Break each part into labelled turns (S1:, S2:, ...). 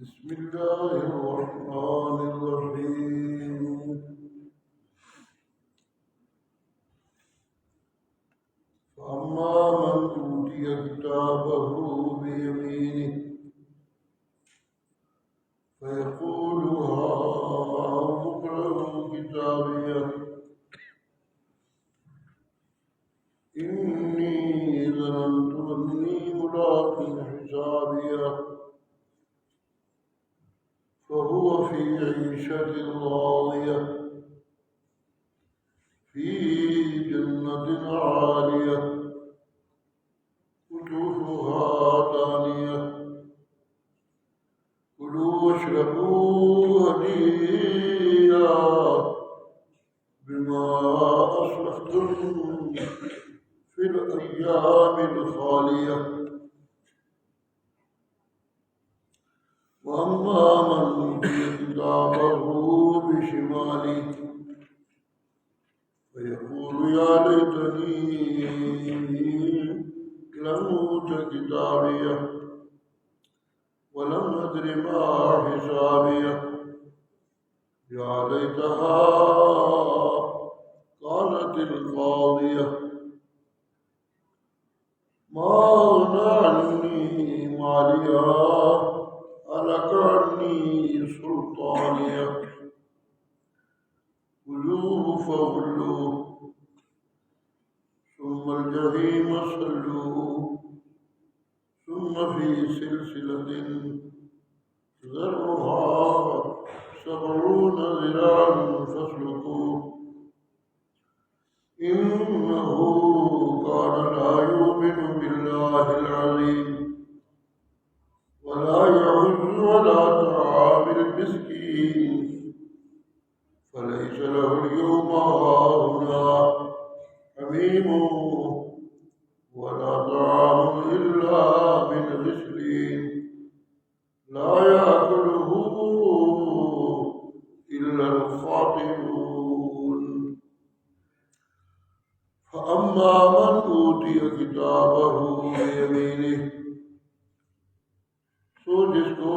S1: بسم الله الرحمن الرحيم. فأما من أوتي كتابه بيمينه فيقول هاؤم اقرءوا كتابيه إني ظننت أني ملاق حسابيه فهو في عيشة راضية في جنة عالية قطوفها دانية كلوا واشربوا هنيئا بما أسلفتم في الأيام الخالية وأما من أوتي كتابه بشماله فيقول يا ليتني لم أوت كتابيه ولم أدر ما حسابيه يا ليتها كانت القاضية ما أغنى عني ماليا هلك عني سلطانيه خذوه فغلوه ثم الجحيم صلوه ثم في سلسلة ذرعها 70 ذراعا فاسلكوه إنه كان لا يؤمن بالله العظيم ولا يعز ولا طعام المسكين فليس له اليوم هاهنا حميم ولا طعام إلا من غسلين لا يأكله إلا الخاطئون فأما من أوتي كتابه بيمينه سو جس کو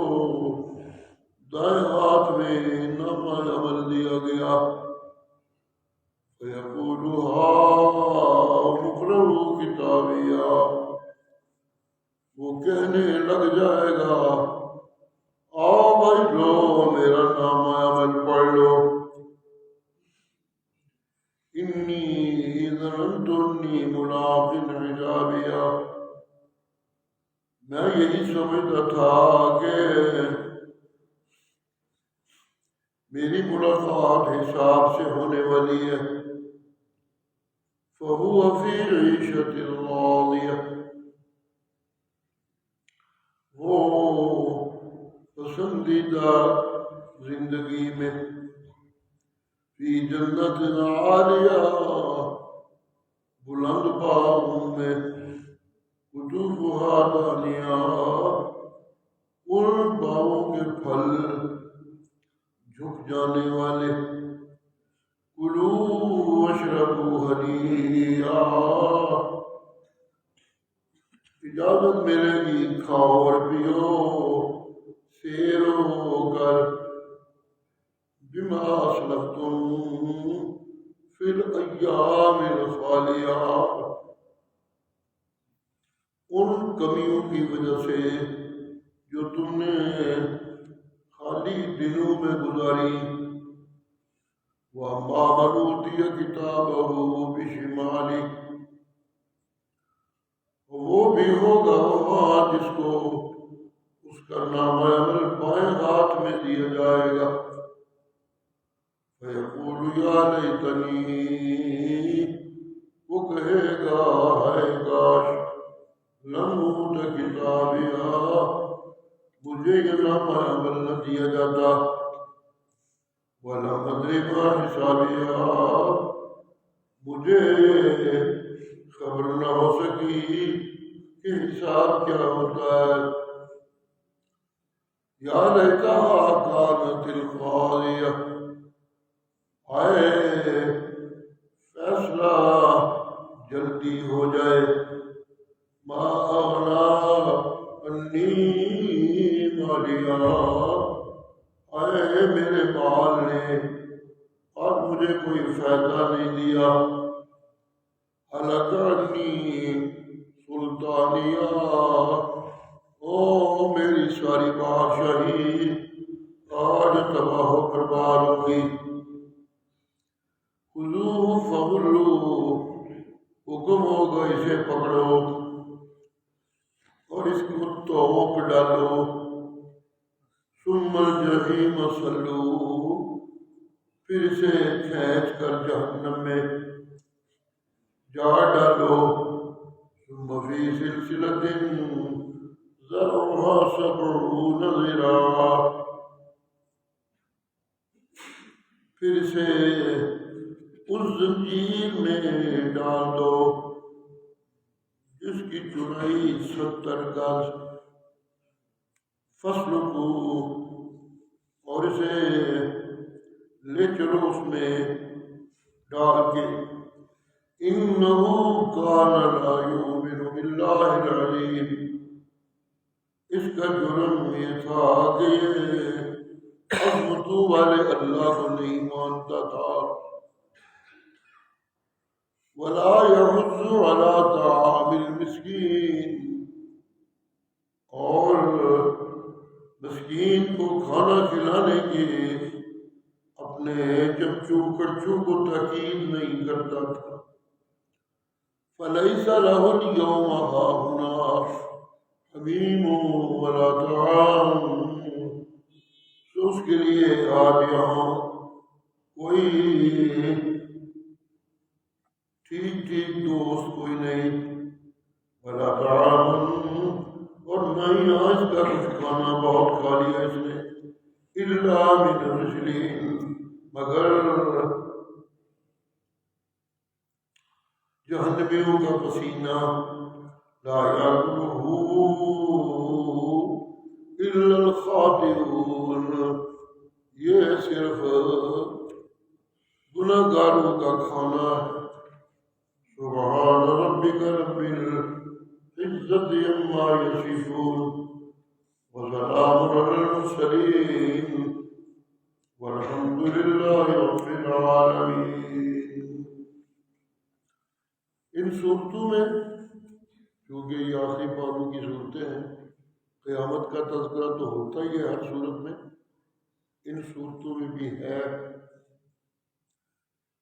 S1: دائیں ہاتھ میں نامہ عمل دیا گیا فیقول ہاؤم اقرءوا کتابیہ وہ کہنے لگ جائے گا آؤ بھائی لو میرا نامہ عمل پڑھ لو انی ظننت انی ملاق حسابیہ میں یہی سمجھتا تھا کہ میری ملاقات حساب سے ہونے والی ہے فَهُوَ فِي عِيشَةٍ رَاضِيَةٍ وہ پسندیدہ زندگی میں فی جنت عالیہ بلند باغوں میں قطوفها دانیہ ان باغوں کے پھل جھک جانے والے کلوا واشربوا ہنیئا اجازت ملے گی کھاؤ اور پیو سیر ہو کر بما اسلفتم فی الایام الخالیہ ان کمیوں کی وجہ سے جو تم نے خالی دنوں میں گزاری وَأَمَّا مَنْ أُوتِيَ كِتَابَهُ بِشِمَالِهِ وہ بھی ہوگا وہاں جس کو اس کا نامہ عمل بائیں ہاتھ میں دیا جائے گا فَيَقُولُ يَا لَيْتَنِي وہ کہے گا ہائے کاش لم اوت کتابیہ مجھے یہ نامہ عمل نہ دیا جاتا وَلَمْ أَدْرِ مَا حِسَابِيَهْ مجھے خبر نہ ہو سکی کہ حساب کیا ہوتا ہے یا لیتہا کانت القاضیہ آئے فیصلہ جلدی ہو جائے ما اغنا انی مالیا، اے میرے مال نے اور مجھے کوئی فائدہ نہیں دیا، ہلک عنی سلطانیہ، او میری ساری بادشاہی آج تباہ و برباد ہوگی۔ خذوہ فغلوہ، حکم ہوگا اسے پکڑو اور اس کو توق ڈالو، ثم الجحیم صلوہ، پھر اسے کھینچ کر جہنم میں جا ڈالو، ثم فی سلسلۃ ذرعها 70 ذراعا، پھر اسے اس زنجیر میں ڈال دو جس کی چوڑائی 70 گز، فاسلکوہ، اور اسے لے چلو اس میں ڈال کے، انہ کان لا یؤمن باللہ العظیم، اس کا جرم یہ تھا کہ یہ عظمتوں والے اللہ کو نہیں مانتا تھا، ولا يحض على طعام المسکین، اور مسکین کو کھانا کھلانے کے اپنے چمچو کڑچو کو تاکید نہیں کرتا تھا، فلیس له اليوم ہاہنا حمیم ولا طعام، تو اس کے لیے آج یہاں کوئی ٹھیک دوست کوئی نہیں، ولا طعام، اور نہ ہی آج کا کچھ کھانا بہت کھا لیا اس نے، الا من غسلین، مگر جہنمیوں کا پسینہ، لا یاکلہ الا الخاطئون، یہ صرف گناہ گاروں کا کھانا ہے۔ سبحان ربک رب العزت عما یصفون وسلام علی المرسلین والحمد للہ رب العالمین۔ ان صورتوں میں، کیونکہ یہ آخری پاروں کی صورتیں ہیں، قیامت کا تذکرہ تو ہوتا ہی ہے ہر صورت میں، ان صورتوں میں بھی ہے،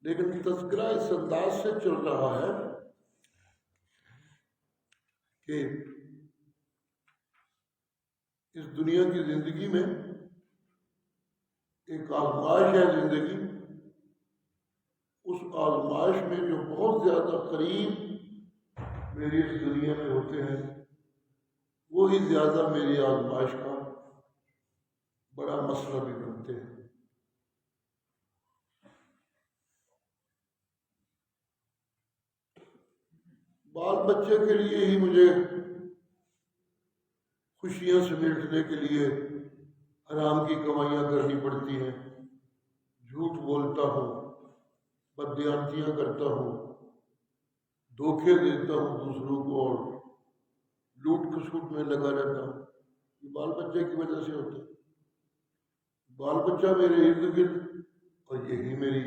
S1: لیکن تذکرہ اس انداز سے چل رہا ہے کہ اس دنیا کی زندگی میں ایک آزمائش ہے زندگی، اس آزمائش میں جو بہت زیادہ قریب میری اس دنیا میں ہوتے ہیں وہی زیادہ میری آزمائش کا بڑا مسئلہ بھی بنتے ہیں۔ بال بچے کے لیے ہی مجھے خوشیاں سمیٹنے کے لیے حرام کی کمائیاں کرنی پڑتی ہیں، جھوٹ بولتا ہوں، بددیانتیاں کرتا ہوں، دھوکے دیتا ہوں دوسروں کو، اور لوٹ کھسوٹ میں لگا رہتا ہوں، یہ بال بچے کی وجہ سے ہوتا ہے۔ بال بچہ میرے ارد گرد، اور یہی میری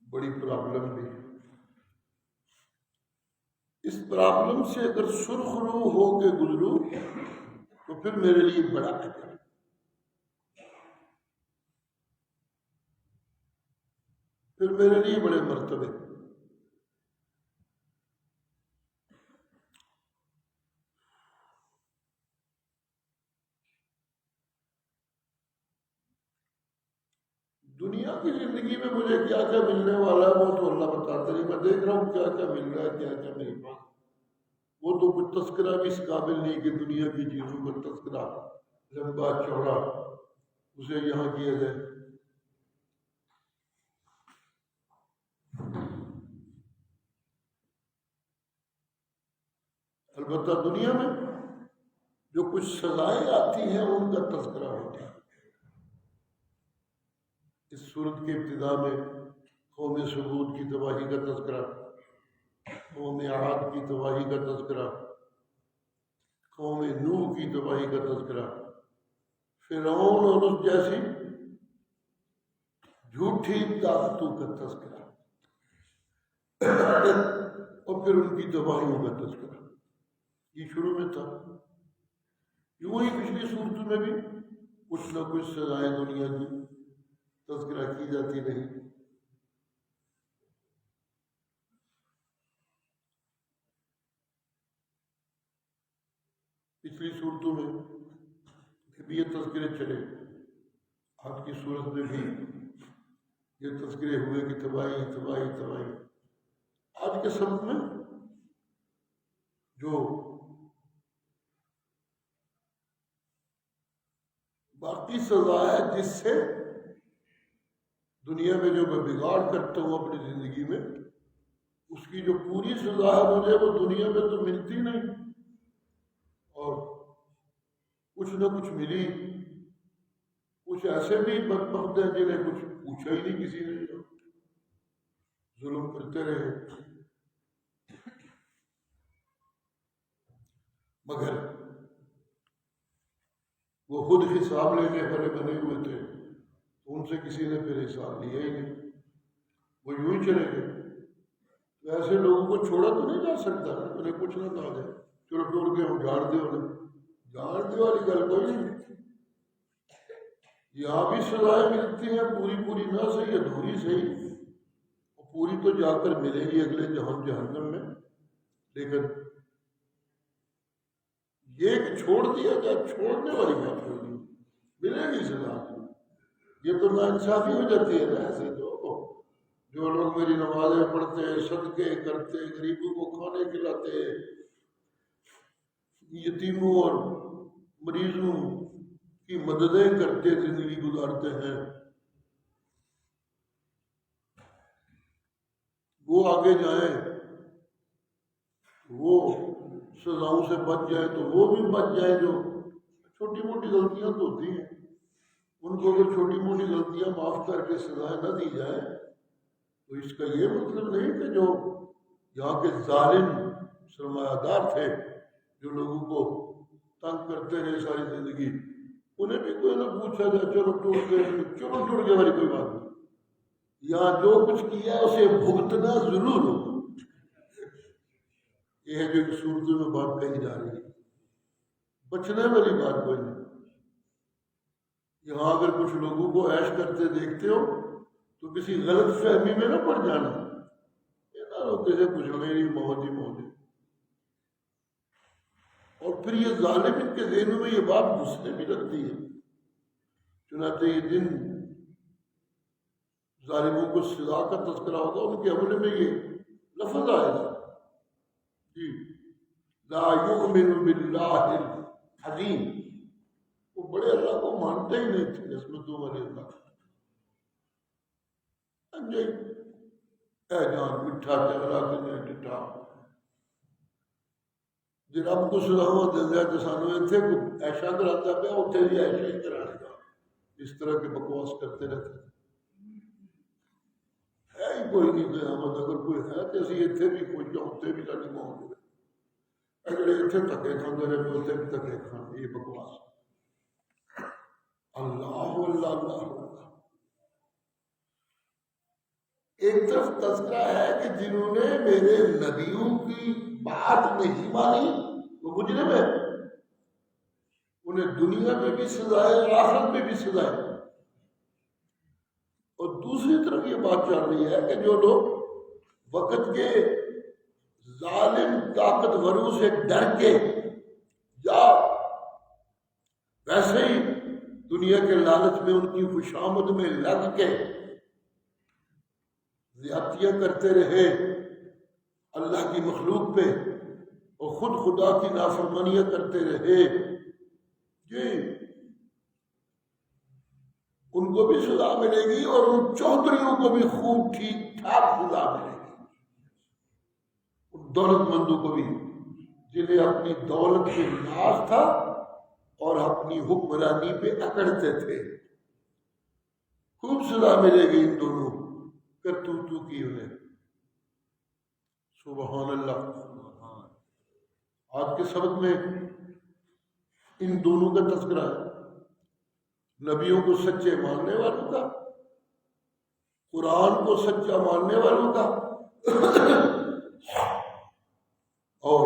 S1: بڑی پرابلم بھی ہے۔ اس پرابلم سے اگر سرخ رو ہو کے گزروں تو پھر میرے لیے بڑا اجر، پھر میرے لیے بڑے مرتبے۔ دنیا کی زندگی میں مجھے کیا کیا ملنے والا ہے وہ تو اللہ بتاتا نہیں، میں دیکھ رہا ہوں کیا کیا مل رہا ہے، کیا کیا میرے پاس، وہ تو کچھ تذکرہ بھی اس قابل نہیں کہ دنیا کی چیزوں کا تذکرہ لمبا چوڑا اسے یہاں کیا جائے۔ البتہ دنیا میں جو کچھ سزائیں آتی ہیں ان کا تذکرہ ہوتا ہے۔ اس صورت کی ابتدا میں قوم ثمود کی تباہی کا تذکرہ، قوم عاد کی تباہی کا تذکرہ، قوم نوح کی تباہی کا تذکرہ، فرعون اور اس جیسی جھوٹی طاقتوں کا تذکرہ، اور پھر ان کی تباہیوں کا تذکرہ۔ یہ شروع میں تھا۔ یوں ہی پچھلی صورتوں میں بھی کچھ نہ کچھ سزائیں دنیا کی تذکرہ کی جاتی رہی۔ پچھلی صورتوں میں بھی یہ تذکرے چلے، آج کی صورت میں بھی یہ تذکرے ہوئے کہ تباہی تباہی تباہی۔ آج کے سبق میں جو باقی سزا ہے، جس سے دنیا میں جو میں بگاڑ کرتا ہوں اپنی زندگی میں، اس کی جو پوری سزا ہے مجھے وہ دنیا میں تو ملتی نہیں، اور کچھ نہ کچھ ملی۔ کچھ ایسے بھی بدبخت ہیں جنہیں کچھ پوچھا ہی نہیں کسی نے، ظلم کرتے رہے، مگر وہ خود حساب لینے والے بنے ہوئے تھے، ان سے کسی نے پھر حساب لیا ہی نہیں، وہ یوں ہی چلے گئے۔ تو ایسے لوگوں کو چھوڑا تو نہیں جا سکتا، انہیں کچھ نہ کہا جائے چلو ٹوڑ کے ہم جاڑ دے، انہیں جاڑ دے والی گل کوئی نہیں۔ یہاں بھی سزائیں ملتی ہیں، پوری پوری نہ صحیح، ادھوری صحیح، پوری تو جا کر ملے گی اگلے جہنم میں، لیکن یہ کہ چھوڑ دیا جائے، چھوڑنے والی بات کوئی نہیں، ملے گی سزا۔ یہ تو ناانصافی ہو جاتی ہے نا۔ ایسے جو لوگ میری نمازیں پڑھتے ہیں، صدقے کرتے، غریبوں کو کھانے کھلاتے، یتیموں اور مریضوں کی مددیں کرتے زندگی گزارتے ہیں، وہ آگے جائیں، وہ سزاؤں سے بچ جائیں تو وہ بھی بچ جائیں۔ جو چھوٹی موٹی غلطیاں تو ہوتی ہیں، ان کو اگر چھوٹی موٹی غلطیاں معاف کر کے سزائیں نہ دی جائیں تو اس کا یہ مطلب نہیں کہ جو یہاں کے ظالم سرمایہ دار تھے، جو لوگوں کو تنگ کرتے رہے ساری زندگی، انہیں بھی کوئی نہ پوچھا جائے چلو ٹوٹ گئے، چلو ٹوٹ گئے والی کوئی بات نہیں۔ یہاں جو کچھ کیا ہے اسے بھگتنا ضرور ہو۔ یہ ہے جو ایک صورتوں میں بات کہی جا رہی ہے، بچنے والی بات کوئی نہیں۔ یہاں اگر کچھ لوگوں کو عیش کرتے دیکھتے ہو تو کسی غلط فہمی میں نہ پڑ جانا، یہ نہ ہوتے سے کچھ میری موج ہی موج ہے۔ اور پھر یہ ظالم ان کے ذہنوں میں یہ بات گھسنے بھی لگتی ہے، چنانچہ یہ دن ظالموں کو سزا کا تذکرہ ہوگا، ان کے حملے میں یہ لفظ آئے گا، جی لا یؤمن باللہ العظیم، وہ بڑے اللہ کو مانتے ہی نہیں تھے، عصمتوں والے اللہ۔ جی اے جان مٹھا چہرہ کنے ڈٹھا، جی رب کو سزاواں دیندا تے سانوں ایتھے کو ایشا کراتا پیا، اوتھے بھی ایشا ہی کرائے گا، اس طرح کے بکواس کرتے رہتے۔ ہے ہی کوئی نہیں قیامت، اگر کوئی ہے تو اسی ایتھے بھی کوئی یا اوتھے بھی ساڈی موت ہے، اگر ایتھے دھکے کھاندے رہے اوتھے بھی دھکے کھان، یہ بکواس۔ اللہ اللہ اللہ اللہ۔ ایک طرف تذکرہ ہے کہ جنہوں نے میرے نبیوں کی بات نہیں مانی وہ مجرم ہے، انہیں دنیا میں بھی سزا ہے اور آخرت میں بھی سزا ہے۔ اور دوسری طرف یہ بات چل رہی ہے کہ جو لوگ وقت کے ظالم طاقتوروں سے ڈر کے یا ویسے ہی دنیا کے لالچ میں ان کی خوشامد میں لگ کے زیادتیاں کرتے رہے اللہ کی مخلوق پہ اور خود خدا کی نافرمانیاں کرتے رہے، جی ان کو بھی سزا ملے گی، اور ان چودھریوں کو بھی خوب ٹھیک ٹھاک سزا ملے گی، ان دولت مندوں کو بھی جنہیں اپنی دولت پہ ناز تھا اور اپنی حکمرانی پہ اکڑتے تھے، خوب سزا ملے گی ان دونوں کرتوتوں کی انہیں۔ سبحان اللہ۔ آج کے سبق میں ان دونوں کا تذکرہ ہے، نبیوں کو سچے ماننے والوں کا، قرآن کو سچا ماننے والوں کا، اور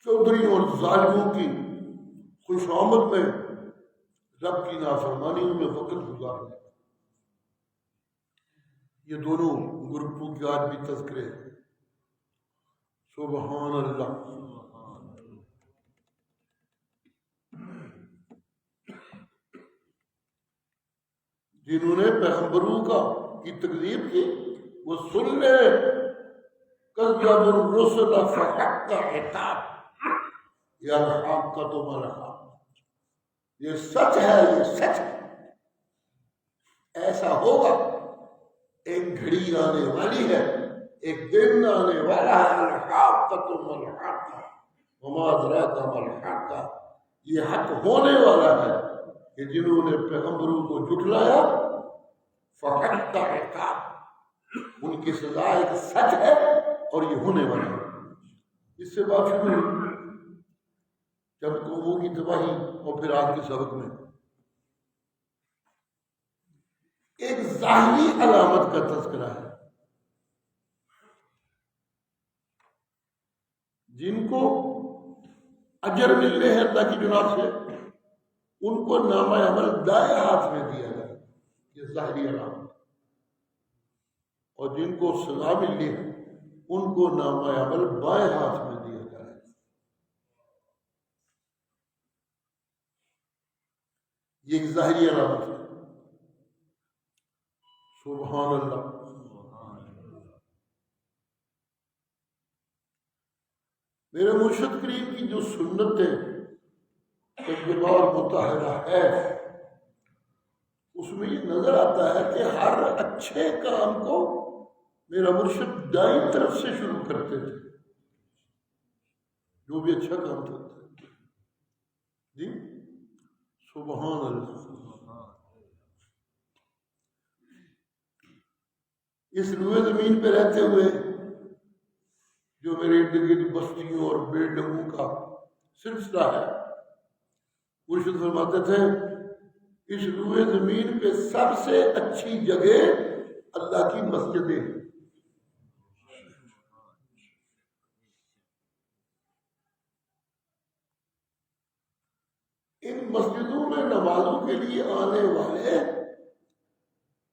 S1: چودھریوں اور ظالموں کی خوش آمد میں رب کی نافرمانیوں میں وقت گزارنے، یہ دونوں گروپوں کے آج بھی تذکرے ہیں۔ سبحان اللہ۔ جنہوں نے پیغمبروں کی تکذیب کی وہ سن لے، کذب الرسل فحق عقاب، یا الحاقۃ ما الحاقۃ، یہ سچ ہے، یہ سچ ہے، ایسا ہوگا، ایک گھڑی آنے والی ہے، ایک دن آنے والا ہے، الحاقۃ ما الحاقۃ وما ادراک ما الحاقۃ، یہ حق ہونے والا ہے کہ جنہوں نے پیغمبروں کو جھٹلایا، فحق عقاب، ان کی سزا ایک سچ ہے اور یہ ہونے والا ہے۔ اس سے بات شروع ہوئی جب قوموں کی تباہی اور پھر آج کے سبق میں ایک ظاہری علامت کا تذکرہ ہے، جن کو اجر ملنے ہیں اللہ کی جناب سے، ان کو نامہ عمل دائیں ہاتھ میں دیا جائے، یہ ظاہری علامت، اور جن کو سزا ملنی ہے ان کو نامہ عمل بائیں ہاتھ میں دیا جائے۔ یہ ایک ظاہری علامت ہے۔ سبحان اللہ۔ میرے مرشد کریم کی جو سنت طیبہ اور مطہرہ ہے، اس میں یہ نظر آتا ہے کہ ہر اچھے کام کو میرا مرشد دائیں طرف سے شروع کرتے تھے، جو بھی اچھا کام کرتا ہے۔ جی سبحان اللہ۔ اس روئے زمین پہ رہتے ہوئے جو میرے ارد گرد بستیوں اور بلڈنگوں کا سلسلہ ہے، مرشد فرماتے تھے اس روئے زمین پہ سب سے اچھی جگہ اللہ کی مسجدیں ہیں۔ ان مسجدوں میں نمازوں کے لیے آنے والے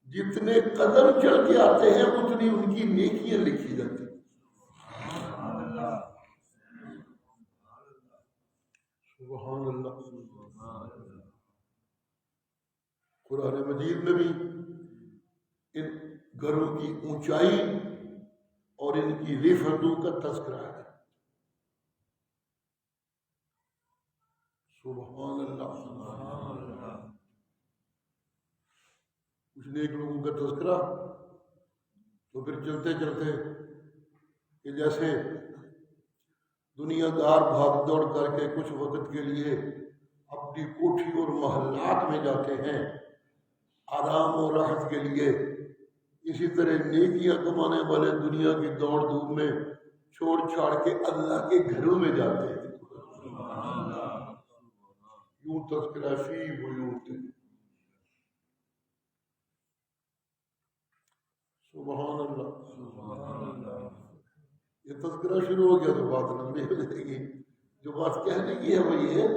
S1: جتنے قدم چل کے آتے ہیں اتنی ان کی نیکیاں لکھی جاتی ہیں۔ سبحان اللہ۔ قرآن مجید میں بھی ان گھروں کی اونچائی اور ان کی رفعتوں کا تذکرہ ہے۔ سبحان اللہ۔ کچھ نیک لوگوں کا تذکرہ تو پھر چلتے چلتے کہ جیسے دنیا دار بھاگ دوڑ کر کے کچھ وقت کے لیے اپنی کوٹھی اور محلات میں جاتے ہیں آرام اور راحت کے لیے، اسی طرح نیکیاں کمانے والے دنیا کی دوڑ دھوپ میں چھوڑ چھاڑ کے اللہ کے گھروں میں جاتے ہیں۔ یوں تذکرہ فی بیوت۔ سبحان اللہ۔ یہ تذکرہ شروع ہو گیا تو بات لمبی ہو جائے گی۔ جو بات کہنے کی ہے وہ یہ ہے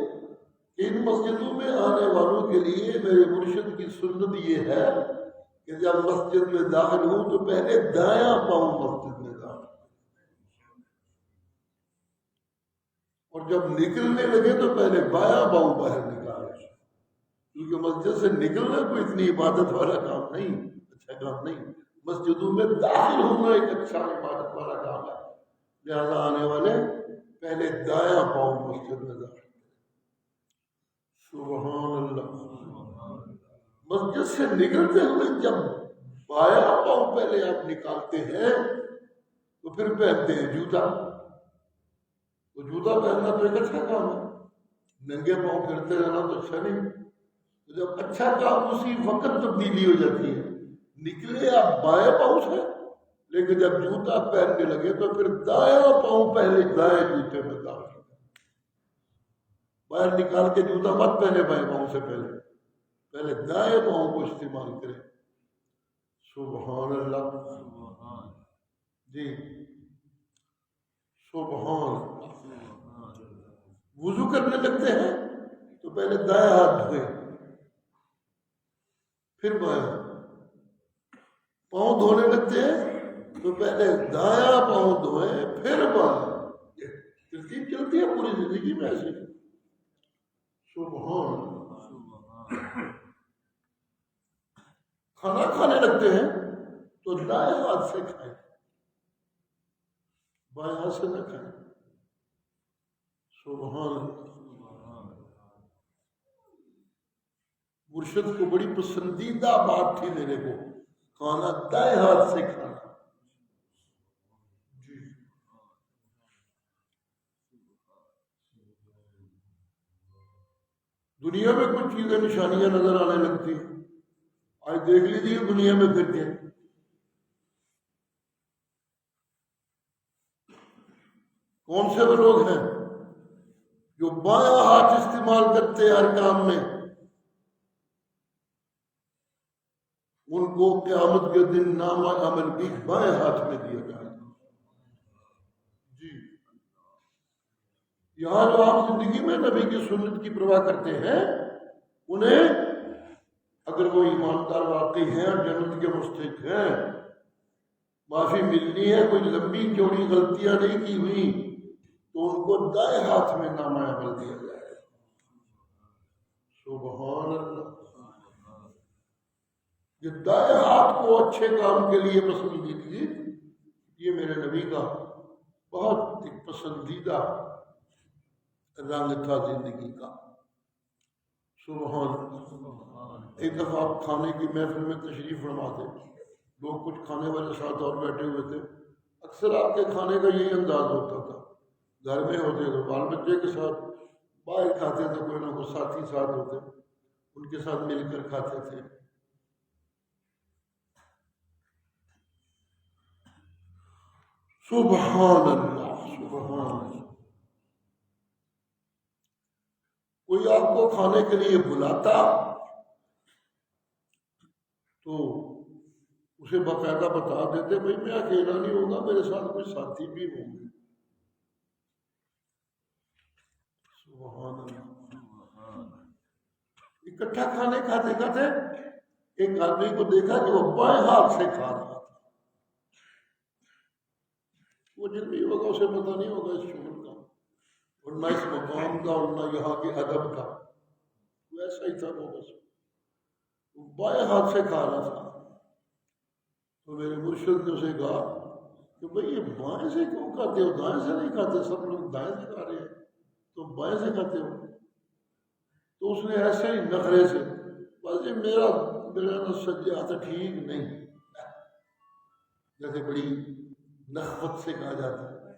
S1: کہ ان مسجدوں میں آنے والوں کے لیے میرے مرشد کی سنت یہ ہے کہ جب مسجد میں داخل ہوں تو پہلے دایاں پاؤں مسجد میں داخل، اور جب نکلنے لگے تو پہلے بایاں پاؤں باہر نکالے، کیونکہ مسجد سے نکلنا کوئی اتنی عبادت والا کام نہیں، اچھا کام نہیں۔ مسجدوں میں داخل ہونا ایک اچھا عبادت والا کام ہے، لہذا آنے والے پہلے دایاں پاؤں مسجد میں داخل۔ سبحان اللہ۔ مسجد سے نکلتے ہوئے جب بایاں پاؤں پہلے آپ نکالتے ہیں تو پھر پہنتے ہیں جوتا۔ تو جوتا پہننا تو ایک اچھا کام ہے، ننگے پاؤں پھرتے رہنا تو اچھا نہیں۔ تو جب اچھا کام اسی وقت تبدیلی ہو جاتی ہے، نکلے آپ بائیں پاؤں سے، لیکن جب جوتا پہننے لگے تو پھر دایاں پاؤں پہلے دائیں جوتے میں داخل۔ باہر نکال کے جوتا مت پہنے بائیں پاؤں سے، پہلے دائیں پاؤں کو استعمال کریں. سبحان اللہ. جی سبحان اللہ. وضو کرنے لگتے ہیں تو پہلے دائیں ہاتھ دھوئیں پھر بائیں. پاؤں دھونے لگتے ہیں تو پہلے دایاں پاؤں دھوئیں پھر بائیں. ترتیب چلتی ہے پوری زندگی میں ایسے. سبحان اللہ. کھانا کھانے لگتے ہیں تو دائیں ہاتھ سے کھائیں، بائیں ہاتھ سے نہ کھائیں. سبحان اللہ. مرشد کو بڑی پسندیدہ بات تھی میرے کو، کھانا دائیں ہاتھ سے کھانا. جی دنیا میں کچھ چیزیں نشانیاں نظر آنے لگتی ہیں. آج دیکھ لیجیے دنیا میں پھر کے کون سے وہ لوگ ہیں جو بایاں ہاتھ استعمال کرتے ہیں ہر کام میں، ان کو قیامت کے دن نامہ عمل بھی بائیں ہاتھ میں دیا جائے گا. جی یہاں جو آپ زندگی میں نبی کی سنت کی پرواہ کرتے ہیں، انہیں اگر وہ ایماندار واقعی ہیں اور جنت کے مستحق ہیں، معافی ملنی ہے، کوئی لمبی چوڑی غلطیاں نہیں کی ہوئی، تو ان کو دائیں ہاتھ میں نامہ عمل دیا جائے. سبحان اللہ. یہ دائیں ہاتھ کو اچھے کام کے لیے پسندیدگی، یہ میرے نبی کا بہت پسندیدہ رنگ تھا زندگی کا. سبحان اللہ. ایک دفعہ آپ کھانے کی محفل میں تشریف فرما تھے، لوگ کچھ کھانے والے ساتھ اور بیٹھے ہوئے تھے. اکثر آپ کے کھانے کا یہی انداز ہوتا تھا، گھر میں ہوتے تو بال بچے کے ساتھ، باہر کھاتے تو کوئی نہ کوئی ساتھی ساتھ ہوتے، ان کے ساتھ مل کر کھاتے تھے. سبحان اللہ. سبحان اللہ. کوئی آپ کو کھانے کے لیے بلاتا تو اسے باقاعدہ بتا دیتے بھائی میں اکیلا نہیں ہوگا، میرے ساتھ کوئی ساتھی بھی ہوں گے. سبحان اللہ. اکٹھا کھانے کھاتے کھاتے ایک آدمی کو دیکھا کہ وہ بائیں ہاتھ سے کھا رہا تھا. وہ جن بھی ہوگا اسے پتہ نہیں ہوگا اس شغل کا، اور نہ اس مقام کا، اور نہ یہاں کے ادب کا. ویسا ہی تھا وہ، بس بائیں ہاتھ سے کھا رہا تھا. تو میرے مرشد نے اسے کہا کہ بھئی یہ بائیں سے کیوں کھاتے ہو، دائیں سے نہیں کھاتے، سب لوگ دائیں سے کھا رہے ہیں، تو بائیں سے کھاتے ہو. تو اس نے ایسے ہی نخرے سے، بس یہ میرا سجاد ٹھیک نہیں، جیسے بڑی نخوت سے کہا جاتا ہے،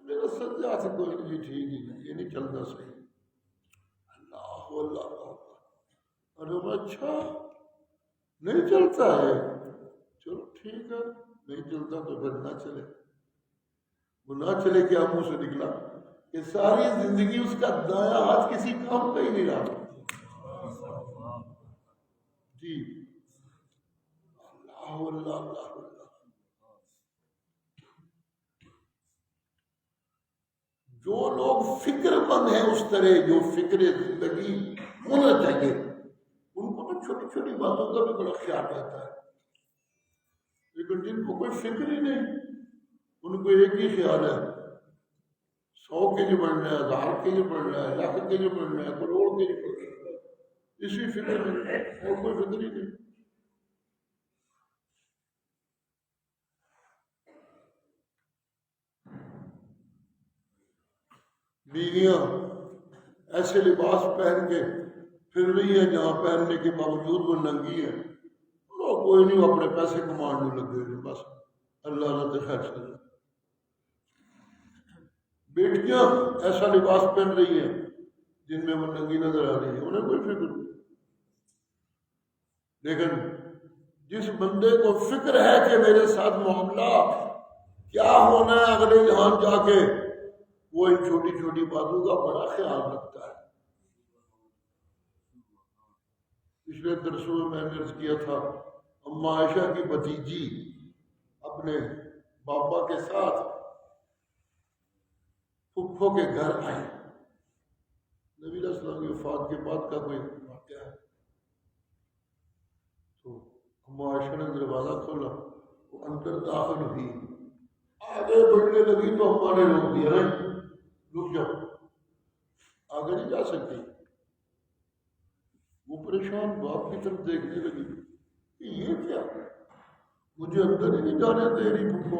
S1: میرا سجاد کوئی نہیں، ٹھیک ہی نہیں، یہ نہیں چلتا صحیح. اللہ اللہ. ارے اچھا نہیں چلتا ہے، چلو ٹھیک ہے، نہیں چلتا تو پھر نہ چلے. وہ نہ چلے کیا منہ سے نکلا کہ ساری زندگی اس کا دایاں ہاتھ کسی کام کا ہی نہیں رہا. جی اللہ اللہ اللہ اللہ. جو لوگ فکر مند ہیں اس طرح، جو فکر زندگی ہونا چاہیے، ان کو تو چھوٹی چھوٹی باتوں کا بھی بڑا خیال رہتا ہے. لیکن جن کو کوئی فکر ہی نہیں، ان کو ایک ہی خیال ہے، 100 کے لیے بڑھنا ہے، 1000 کے لیے بڑھنا ہے، لاکھ کے لیے بڑھنا ہے، کروڑ کے لیے بڑھنا ہے، اسی فکر میں، اور کوئی فکر ہی نہیں. بیویاں ایسے لباس پہن کے پھر رہی ہیں جہاں پہننے کے باوجود وہ ننگی ہے. لوگ کوئی نہیں، وہ اپنے پیسے کمانے لگے ہیں، بس اللہ اللہ تو خیر سے. بیٹیاں ایسا لباس پہن رہی ہیں جن میں وہ ننگی نظر آ رہی ہے، انہیں کوئی فکر نہیں. لیکن جس بندے کو فکر ہے کہ میرے ساتھ معاملہ کیا ہونا ہے اگلے جہان جا کے، وہ ان چھوٹی چھوٹی باتوں کا بڑا خیال رکھتا ہے. پچھلے درسوں میں نے عرض کیا تھا، اما عائشہ کی بھتیجی اپنے بابا کے ساتھ پھپھو کے گھر آئی۔ نبی علیہ السلام کی وفات کے بعد کا کوئی واقعہ ہے۔ تو اما عائشہ نے دروازہ کھولا، وہ اندر داخل ہوئی، آگے بڑھنے لگی تو اما نے روک دیا، رک جاؤ، آگے نہیں جا سکتی۔ وہ پریشان باپ کی طرف دیکھنے لگی کہ یہ کیا، مجھے اندر ہی نہیں جانے دے رہی پھپھو۔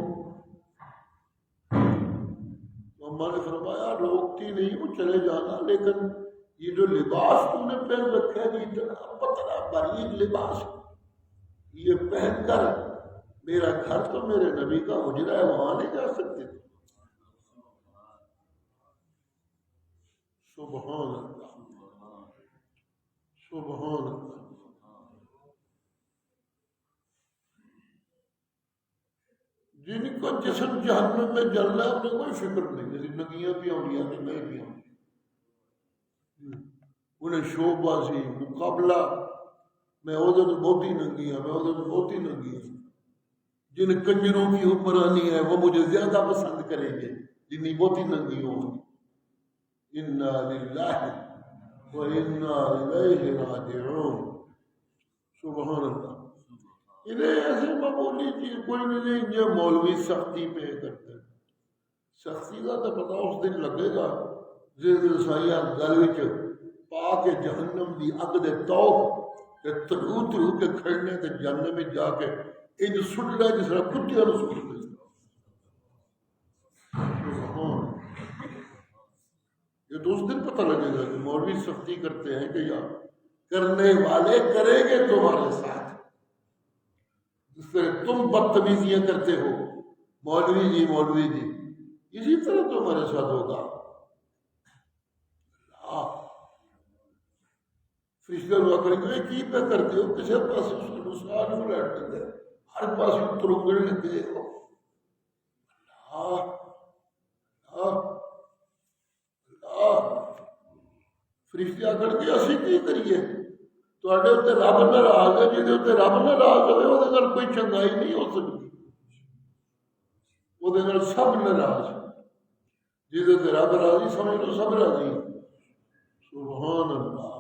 S1: اما نے فرمایا روکتی نہیں، وہ چلے جانا، لیکن یہ جو لباس تم نے پہن رکھا ہے، یہ اتنا پتلا باریک لباس، یہ پہن کر میرا گھر تو میرے نبی کا حجرہ ہے، وہاں نہیں جا سکتے۔ سبحان اللہ، سبحان اللہ۔ جن کا جسم جہنم میں جل رہا ہے انہیں کوئی فکر نہیں، زندگیاں بھی اولیاء کی نہیں بھی ہوں، انہیں شوق بازی مقابلہ، میں عہدے تو بہت ہی ننگی ہوں، میں عہدے تو بہت ہی ننگی ہوں۔ جن کنجروں کی حکمرانی ہے وہ مجھے زیادہ پسند کریں گے جنی بہت ہی ننگی ہوں۔ انا للہ و انا الیہ راجعون۔ سبحان اللہ۔ انہیں ایسے معمولی چیز کوئی نہیں، یہ مولوی سختی پہ کرتے ہیں، سختی کا تو پتا اس دن لگے گا زیر سایہ گل وچ پا کے جہنم دی اگ دے توق تے ترو ترو کے کھڑنے تے جہنم میں جا کے انج سٹنا جس طرح کتیاں نوں سٹ دے۔ یہ تو اس دن پتہ لگے گا کہ مولوی سختی کرتے ہیں کہ یا کرنے والے کریں گے تمہارے ساتھ، جس طرح تم بدتمیزیاں کرتے ہو مولوی جی اسی طرح تمہارے ساتھ ہوگا۔ فرشتے دعا کریں گے کی پہ کرتے ہو، کسی پاس سال فلیٹ کرتے ہر پاس ترنگڑ لگے ہو۔ فرشتے آ کر کے اسی کی کریے، تواڈے اتنے رب ناراض ہے، جہدے اتنے رب ناراض ہوئے وہ کوئی چنگائی نہیں ہو سکتی، وہ سب ناراض، جہدے تے رب راضی سمجھ لو سب راضی۔ سبحان اللہ،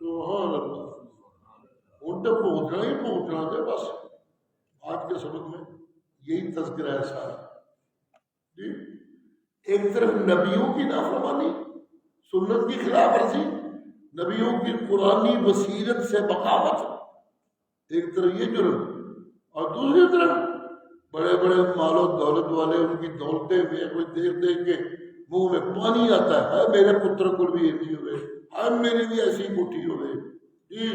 S1: سبحان اللہ۔ ان تک پہنچنا ہی پہنچنا ہے، بس آج کے سبق میں یہی تذکرہ ہے سارا جی۔ ایک طرف نبیوں کی نافرمانی، سنت کی خلاف ورزی، نبیوں کی قرآنی بصیرت سے بغاوت، ایک طرف یہ جرم، اور دوسری طرف بڑے بڑے مال و دولت والے ان کی دولتیں ہوئے کوئی دیکھ دیکھ کے منہ میں پانی آتا ہے، میرے پتر کو بھی ایسی ہوئے، میری بھی ایسی کوٹھی ہوئے جی۔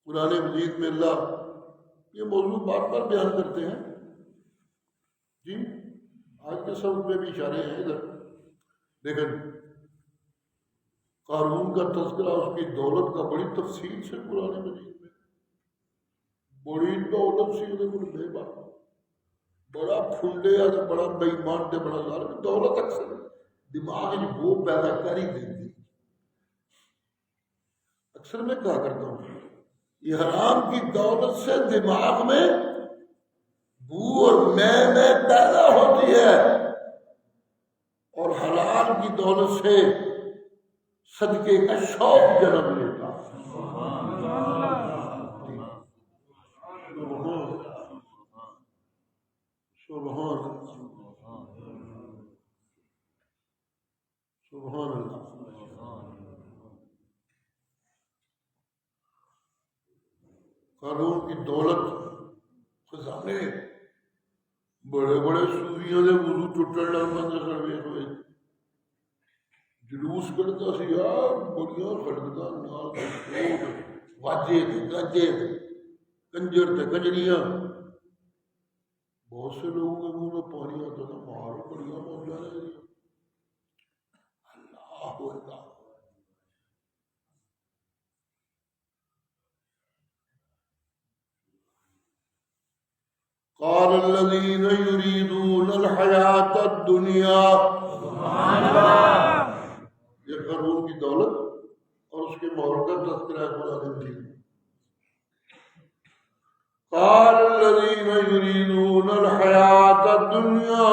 S1: قرآن مجید میں اللہ یہ موضوع بار بار بیان کرتے ہیں جی۔ آج کے سبق میں بھی اشارے ہیں ادھر، لیکن قارون کا تذکرہ اس کی دولت کا بڑی تفصیل سے قرآن مجید میں، بڑی دولت سی بے بات، بڑا پھنڈے یا بڑا بے ایمان تے بڑا ظالم، دولت اکثر دماغ میں وہ پیدا کر ہی دیتی۔ اکثر میں کہا کرتا ہوں یہ حرام کی دولت سے دماغ میں بو اور میں پیدا ہوتی ہے، اور حلال کی دولت سے صدقے کا شوق جنم لیتا۔ سبحان سبحان اللہ۔ قارون کی دولت خزانے، بڑے بڑے صوفیاں دے وضو ٹوٹن لگ پندے سروے ہوئے، جلوس کرتا سی بڑیاں خڑکداں نال واجے تے گاجے کنجر تے کنجریاں، بہت سے لوگوں کے منہ میں پانی آتا تھا، مار بڑیاں موجاں نے اللہ اکبر۔ قال الذين يريدون الحياة الدنيا، یہ قارون کی دولت اور اس کے ماحول کا تذکرہ قرآن مجید میں۔ قال الذين يريدون الحياة الدنيا،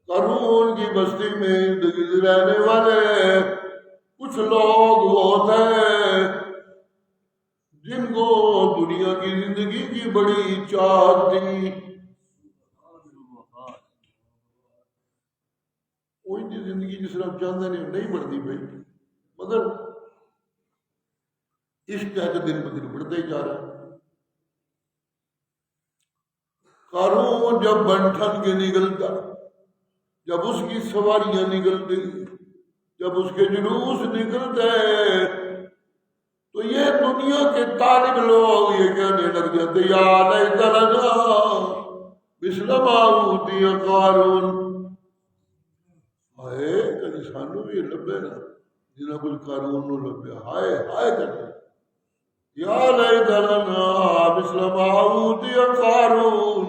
S1: قارون کی بستی میں رہنے والے کچھ لوگ ہوتے ہیں جن کو دنیا کی زندگی کی بڑی چاہت تھی۔ کوئی زندگی جس طرح چاہتے نہیں بڑھتی بھائی، مگر عشق ہے کہ دن بدن بڑھتا ہی جا رہا ہے۔ قارون جب بن ٹھن کے نکلتا، جب اس کی سواریاں نکلتی، جب اس کے جلوس نکلتے، تو یہ دنیا کے طالب لوگ یہ کہنے لگ جاتے یا لیت لنا مثل ما اوتی قارون، ہائے کبھی سانو بھی لبے نا جنہیں کچھ قارون نو لبے، ہائے ہائے کرتے یا لیت لنا مثل ما اوتی قارون،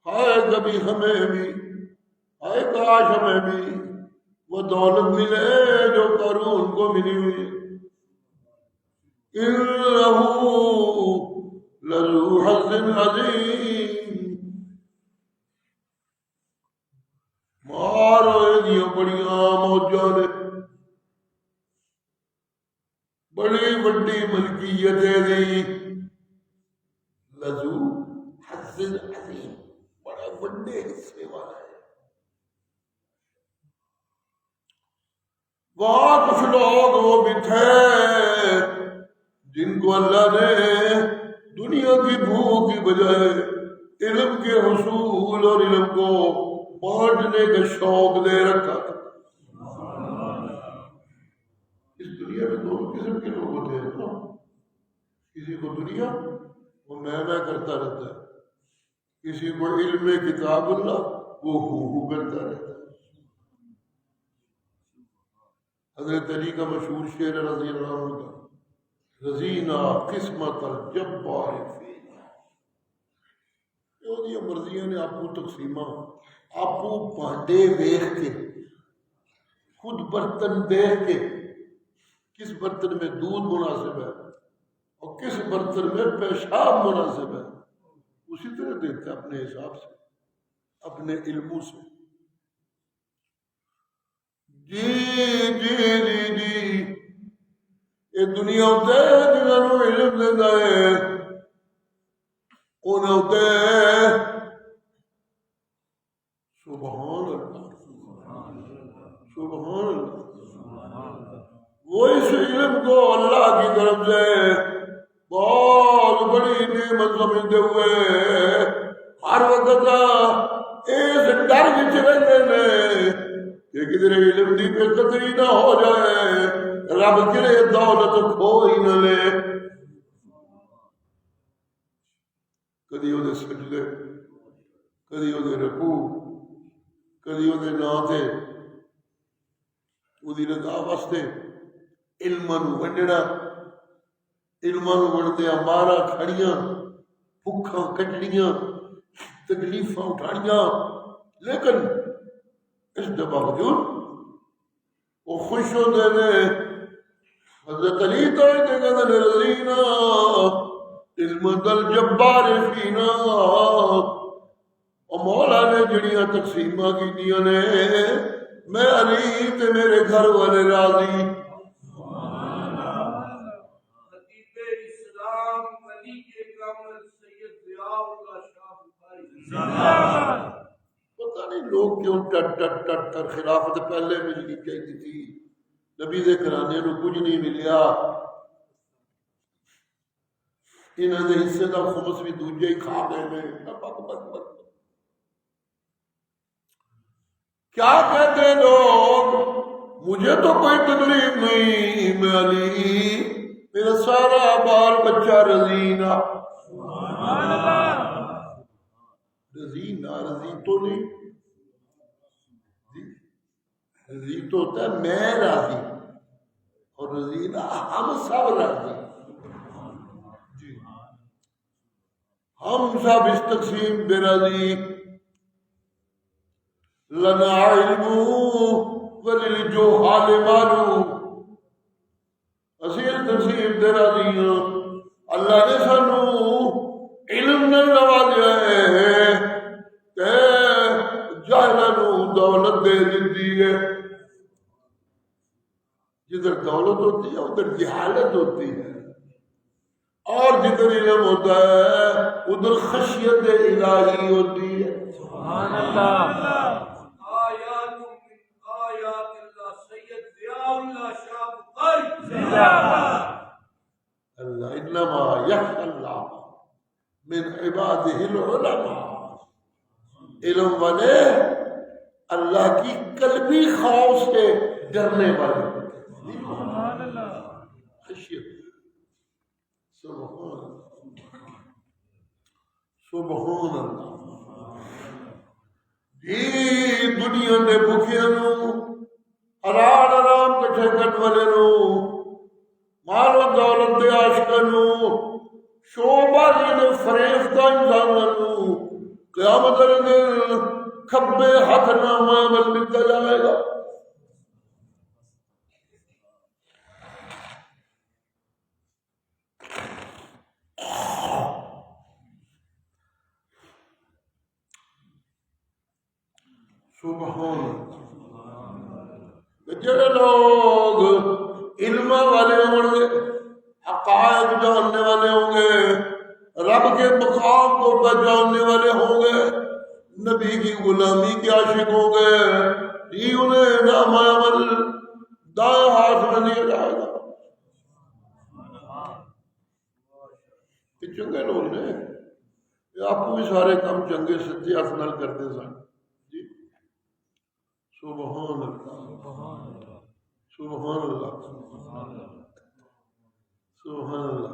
S1: ہائے کبھی ہمیں بھی، ہائے کاش ہمیں بھی وہ دولت ملے جو قارون کو ملی ہوئی۔ انہ لذو حظ عظیم، مارو یہ بڑیاں موجوں نے، بڑی بڑی ملکیتیں دی، لذو حظ عظیم، بڑے بڑے حصے والا ہے۔ وہاں کچھ لوگ وہ بھی تھے جن کو اللہ نے دنیا کی بھوک کی بجائے علم کے حصول اور علم کو بانٹنے کا شوق دے رکھا تھا۔ اس دنیا میں دو قسم کے لوگ ہوتے ہیں نا، کسی کو دنیا وہ میں کرتا رہتا ہے، کسی کو علم کتاب اللہ وہ ہو کرتا رہتا ہے۔ حضرت علی کا مشہور شعر رضی اللہ عنہ کا، رضینا قسمت الجبار فینا، یہ مرضیاں نے آپ کو تقسیمہ، آپ کو بانڈے ویخ کے، خود برتن دیکھ کے، کس برتن میں دودھ مناسب ہے اور کس برتن میں پیشاب مناسب ہے، اسی طرح دیکھتا ہے اپنے حساب سے، اپنے علموں سے۔ جی جی جی جی یہ دنیا ہوتے ہیں جنہوں نے علم دیتا ہے، انہیں ہوتے ہیں سبحان اللہ سبحان اللہ، وہ اس علم کو اللہ کی طرف سے بہت بڑی نعمت سمجھتے ہوئے ہر وقت اس ڈر وچ رہتے ہیں کہ کدھر علم دی بے قدری نہ ہو جائے، رب کرے دولت کھو ہی نہ لے۔ کدی وہ سجدے، کدی وہ رکوع، کدی وہ نام تے وہ رضا واسطے علماں نو ونڈنا، علماں نو ونڈدیاں مارا کھڑیاں، بھکھاں کٹڑیاں، تکلیفاں اٹھاڑیاں، لیکن اس کے باوجود وہ خوش ہوتے ہیں۔ حضرت علی تو کہتے ہیں رضینا عظمت الجبار فینا، اور مولا نے جڑیاں تقسیمہ کیتیاں نے، میں علی تے میرے گھر والے راضی۔
S2: خطیب اسلام علی کے کامل سید ضیاء اللہ شاہ بخاری،
S1: پتہ نہیں لوگ کیوں ٹٹ ٹٹ ٹٹ ٹر، خلافت پہلے ملنی چاہیے تھی، نبی دے گھرانے نو کچھ نہیں ملیا، انہاں دے حصے دا خمس بھی دوجے ہی کھا گئے نے۔ کیا کہتے لوگ، مجھے تو کوئی تکلیف نہیں، میں علی، میرا سارا بال بچہ رضینا، رضینا رضی تو نہیں، رضی تو ہوتا ہے میں راضی، اور رضینا ہم سب راضی، ہم سب اس تقسیم بے راضی۔ لنا علم وللجہال معلوم. اسی تنصیب دے راضی ہاں اللہ نے سانو علم نال نوازیا ہے کہ جاہلاں نوں دولت دے دیتی ہے. جدھر دولت ہوتی ہے ادھر جہالت ہوتی ہے، اور جدھر علم ہوتا ہے ادھر خشیت الہی ہوتی ہے.
S3: سبحان اللہ.
S2: آیات من آیات اللہ سید ضیاء اللہ شاہ بخاری.
S1: اللہ انما یخشی اللہ من عبادہ العلماء. علم والے اللہ کی قلبی خوف سے ڈرنے والے ہوتے ہیں.
S3: سبحان اللہ.
S1: خشیت. سبحان اللہ. سبحان اللہ. جی دنیا دے بھکھیاں نوں حلال حرام کٹھے کرن والے نوں مال و دولت دے عاشقاں نوں شو بازی دے فریفتہ انساناں نوں قیامت والے دن کھبے ہاتھ نامہ عمل ملتا جائے گا. سبحان اللہ. جڑے لوگ علم والے ہوں گے، حقائق جاننے والے ہوں گے، رب کے مقام کو پہچاننے والے ہوں گے، نبی کی غلامی کے عاشق ہوں گے، جی انہیں نامہ عمل دائیں ہاتھ میں دیا جائے گا. یہ چنگے لوگ نے، یہ آپ کو بھی سارے کام چنگے سچے ہاتھ نال کرتے سن. جی سبحان اللہ. سبحان اللہ. سبحان اللہ.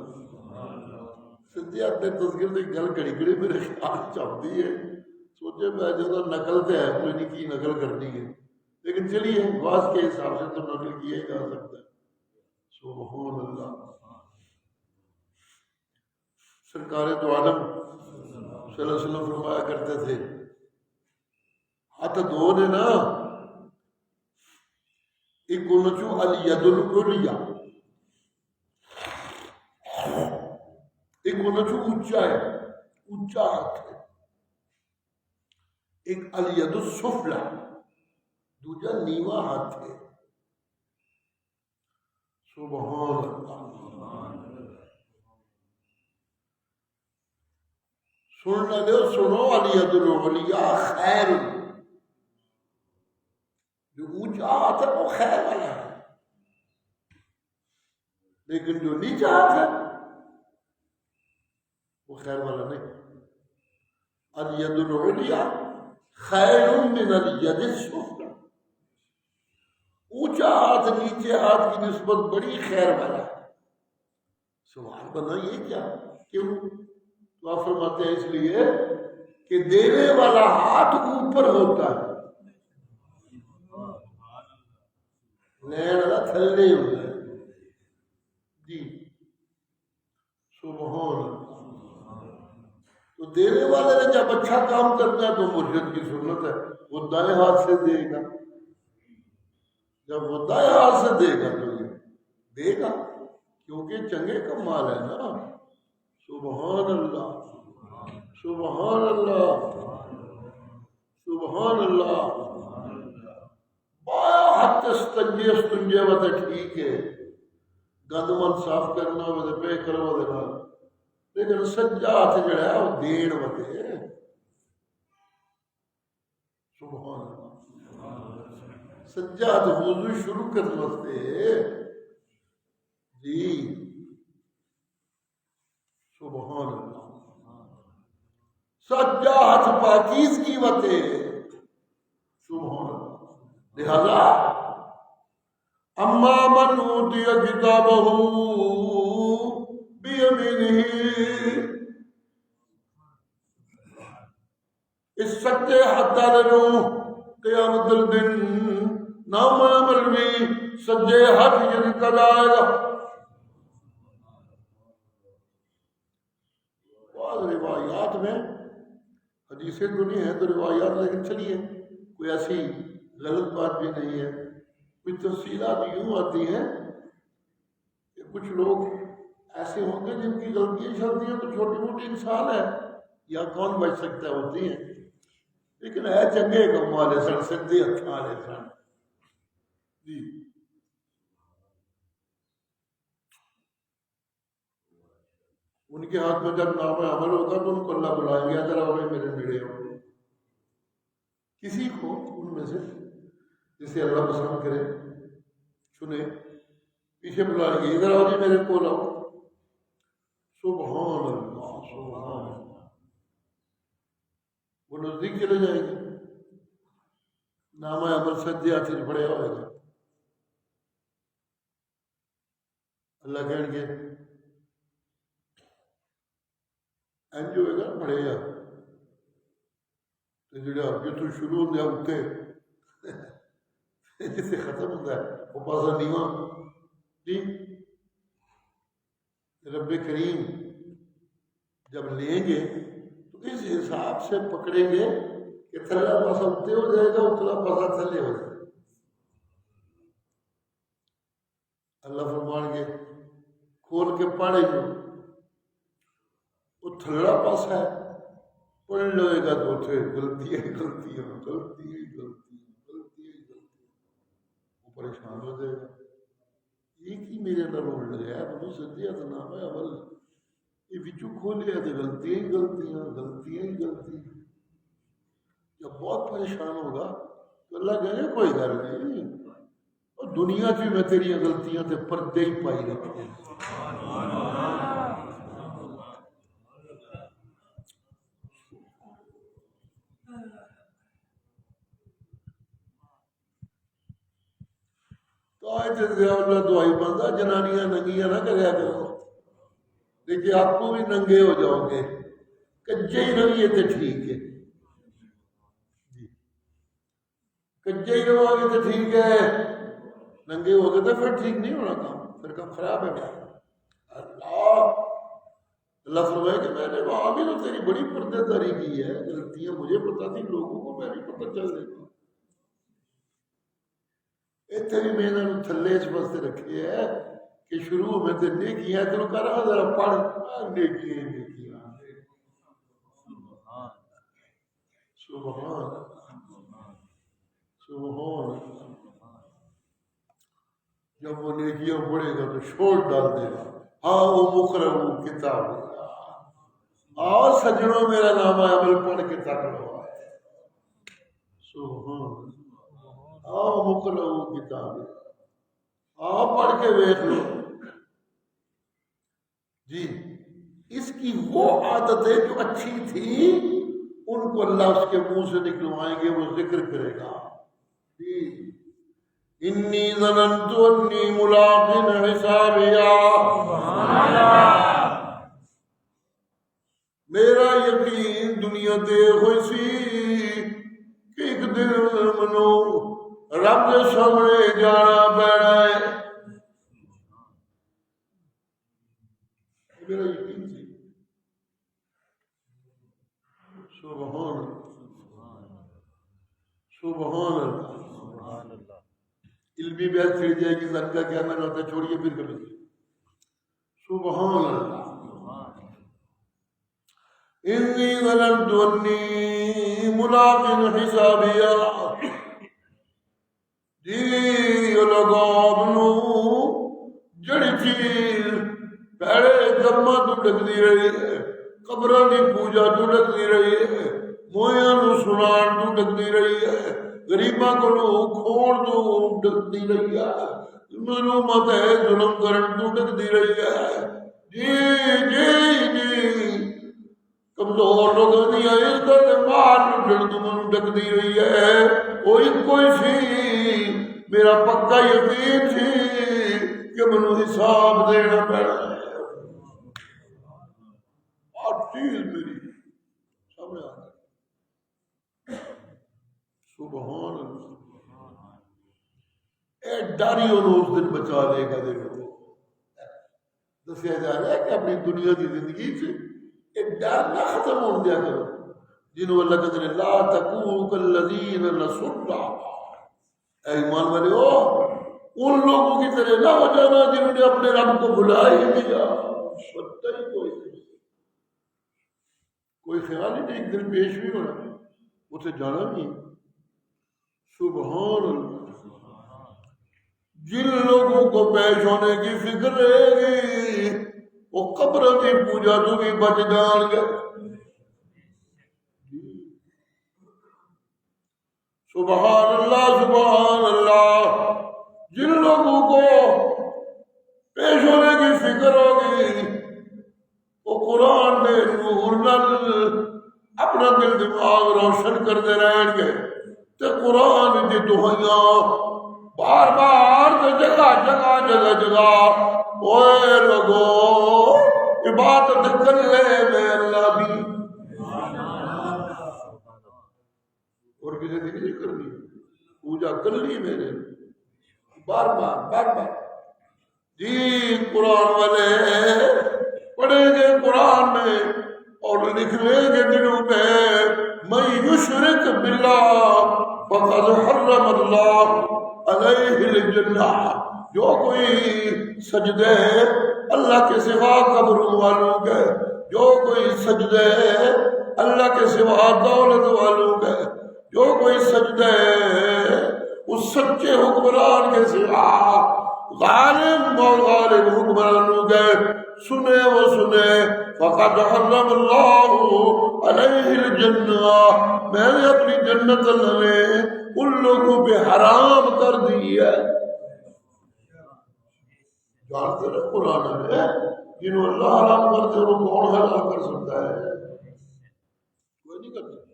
S1: سچے ہاتھ تذکر کی گل گھڑی گھڑی میرے خیال چاہتی ہے، سوچے میں جو نقل تو ہے کوئی نہیں کی نقل کرنی ہے، لیکن چلیے واس کے حساب سے تو نقل کیا ہی جا سکتا ہے. سبحان اللہ. سرکار دو عالم صلی اللہ علیہ وسلم فرمایا کرتے تھے ہاتھ دو نے نا، ایک انچو الید العلیہ، ایک انچو اونچا ہے، اونچا ہاتھ ہے، ایک الید السفلی دوجا نیواں ہاتھ ہے. سبحان اللہ. سننا دے سنو، الید العلیہ خیر، جو اونچا ہاتھ ہے وہ خیر والا ہے، لیکن جو نیچا ہاتھ ہے وہ خیر والا نہیں. الید العلیہ خیر من الید السفلی. اونچا ہاتھ نیچے ہاتھ کی نسبت بڑی خیر والا ہے. سوال بنا یہ کیا، کیوں؟ تو آپ فرماتے ہیں اس لیے کہ دینے والا ہاتھ اوپر ہوتا ہے، لین والا تھلے ہوتا ہے. جی سبحان اللہ. تو دینے والے نے جب اچھا کام کرنا ہے تو مرشد کی سنت ہے وہ دائیں ہاتھ سے دے گا. جب وہ دائیں ہاتھ سے دے گا تو یہ دے گا کیونکہ چنگے کا مال ہے نا. سبحان اللہ. سبحان اللہ. سبحان اللہ. بایا ہاتھ استنجے وتے ٹھیک ہے، گند من صاف کرنا وتے پے کرو دے نال، لیکن سجا ہاتھ جڑا ہے وہ دین وتے. سبحان اللہ. سجا ہاتھ وضو شروع کرنے واسطے. جی سبحان اللہ. سجا ہاتھ پاکیزگی وتے. سبحان اللہ. لہذا اما من اوتی کتابہ بیمینہ، اس سچے ہاتھ والے نوں قیامت الدن نامہ عمل بھی سجے ہاتھ ہی دتا جائے گا. بعض روایات میں حدیثیں تو نہیں ہیں تو روایات، لیکن چلیے کوئی ایسی غلط بات بھی نہیں ہے. کچھ تفصیلات یوں آتی ہیں کہ کچھ لوگ ایسے ہوں گے جن کی غلطیاں چلتی ہیں تو چھوٹی موٹی انسان ہے یا کون بچ سکتا ہے، ہوتی ہیں، لیکن ہے چنگے کم والے سن، سدھے ہتھ والے سن. جی ان کے ہاتھ میں جب نام عمل ہوگا تو ان کو اللہ بلائیں گے، ذرا ہوئے میرے نیڑے ہو. کسی کو ان میں سے جسے اللہ پسند کرے چنے پیچھے بلائیں گے، ادھر آؤ جی میرے کو لاؤ. سبحان اللہ سبحان اللہ. وہ نزدیک چلے جائیں گے، نامہ عمل سجے ہاتھ پڑے ہوئے گا. اللہ کہیں گے انج ہوئے گا پڑے گا تو جڑا جتوں شروع ہوتا ہے اتنے جسے ختم ہوتا ہے وہ پاسا نیواں. جی رب کریم جب لیں گے تو اس حساب سے پکڑیں گے کہ تھلا پاسا اتنے ہو جائے گا، اتلا پاسا تھلے ہو جائے گا. اللہ فرمان گے کھول کے پڑھے جو وہ تھلڑا پاسا ہے، پڑھ لوے گا تو اتنے غلطیاں غلطیاں غلطیاں غلطیاں غلطیاں غلطیاں، وہ پریشان ہو جائے گا. ایک ہی میرے نال ہونے لگا ہے بنو سجے تو نام ہے عمل یہ بچوں کھولیا تو غلطیاں ہی غلطیاں غلطیاں ہی غلطیاں. جب بہت پریشان ہوگا تو اللہ کہے گا کوئی گل نہیں، اور دنیا چ میں تیری غلطیاں تے پردے ہی پائی رکھے. تو اللہ دعائی بندہ جنانیاں ننگیاں نہ کریا کرو، دیکھیے آپ کو بھی ننگے ہو جاؤ گے. کچے ہی رہیے تو ٹھیک ہے، جی کچے ہی رہو گے تو ٹھیک ہے، ننگے ہو گئے تو پھر ٹھیک نہیں ہونا کام، پھر کام خراب ہے. اللہ فرمائے کہ میں نے وہاں بھی تو تیری بڑی پردے داری کی ہے، غلطیاں مجھے پتا تھی، لوگوں کو میں نہیں پتہ چل رہی. اتنے بھی میں نے تھلے اس واسطے رکھے ہے کہ شروع میں تو نیکیاں تو کر رہا ذرا پڑھ نیکیاں نیکیاں. سبحان سبحان. جب وہ نیکیاں پڑھے گا تو چھوڑ ڈال دے گا. ہاں وہ مقرر کتاب، آؤ سجنوں میرا نام عمل پڑھ کے تک لو. سبحان. آؤ مقرر کتاب، آؤ پڑھ کے دیکھ لو. جی اس کی وہ عادتیں جو اچھی تھی ان کو اللہ اس کے منہ سے نکلوائیں گے، وہ ذکر کرے گا. جی انی ظننت انی ملاق حسابیا، میرا یقین دنیا تے ہوئی سی کہ ایک دن منو رب کے سامنے جانا پینا ہے. میرا یقین سی. سبحان سبحان اللہ. علمی بیعت چھڑ جائے گی سر کا کیا میں ہوتا ہے، چھوڑیے پھر کبھی. سبحان اللہ. انی ظننت انی ملاق حسابیا. جی لوگوں منو جڑی چیز پہلے دماں تو ڈکتی رہی ہے، قبراں دی پوجا تو ڈکتی رہی ہے، مویاں نو سنان تو ڈکتی رہی ہے، غریباں کو کھوڑ تو ڈکتی رہی ہے، ظلمت ہے ظلم کرن تو ڈکتی رہی ہے. جی جی جی کمزور لوگوں کی عزت مال لٹن تو من ڈکتی رہی ہے. وہ کوئی سی میرا پکا یقین سی کہ منو حساب دینا پڑا ہے. اور چیز میری سامنے آ گئی. سبحان اللہ. اے ڈر ہی انہوں اس دن بچا لے گا. دیکھو دسیا جا رہا ہے کہ اپنی دنیا کی زندگی سے یہ ڈر نہ ختم ہو دیا کرو. جنہوں اللہ کہتے ہیں لا تکونوا کالذین نسوا اللہ، اے ایمان والے ہو ان لوگوں کی طرح نہ ہو جانا جنہوں نے اپنے رب کو بھلا ہی دیا، بدتر ہی کوئی خیال ہی نہیں، ایک دن پیش بھی ہونا، اسے جانا نہیں۔ سبحان اللہ، جن لوگوں کو پیش ہونے کی فکر رہے گی وہ قبر کی پوجا تو بھی بچ جان گے۔ سبحان اللہ سبحان اللہ، جن لوگوں کو پیش ہونے کی فکر ہوگی وہ قرآن نے نور نل اپنا دل دماغ روشن کرتے رہیں گے، تے قرآن کی دہائیاں بار بار تے جگہ جگہ جگہ جگہ اوے لوگو عبادت کر لے میں اللہ بھی، اور کسی نے نہیں کرنی، پوجا کر لی میں نے بار بار بار بار۔ جی قرآن والے پڑھیں گے قرآن میں اور لکھ لیں گے دلوں پہ من یشرک باللہ فقد حرم اللہ علیہ الجنہ، جو کوئی سجدے اللہ کے سوا قبروں والوں کے، جو کوئی سجدے اللہ کے سوا دولت والوں کے، جو کوئی سجدے اس سچے حکمران کے سوا غالب اور غالب حکمرانوں کے سنے وہ سنے، فقد حرم اللہ علیہ الجنہ، میں نے اپنی جنت اللہ نے ان لوگوں پہ حرام کر دی ہے۔ جانتے ہیں قرآن ہے جنہوں اللہ حرام کرتے ہیں وہ کون حلال کر سکتا ہے؟ کوئی نہیں کر سکتا،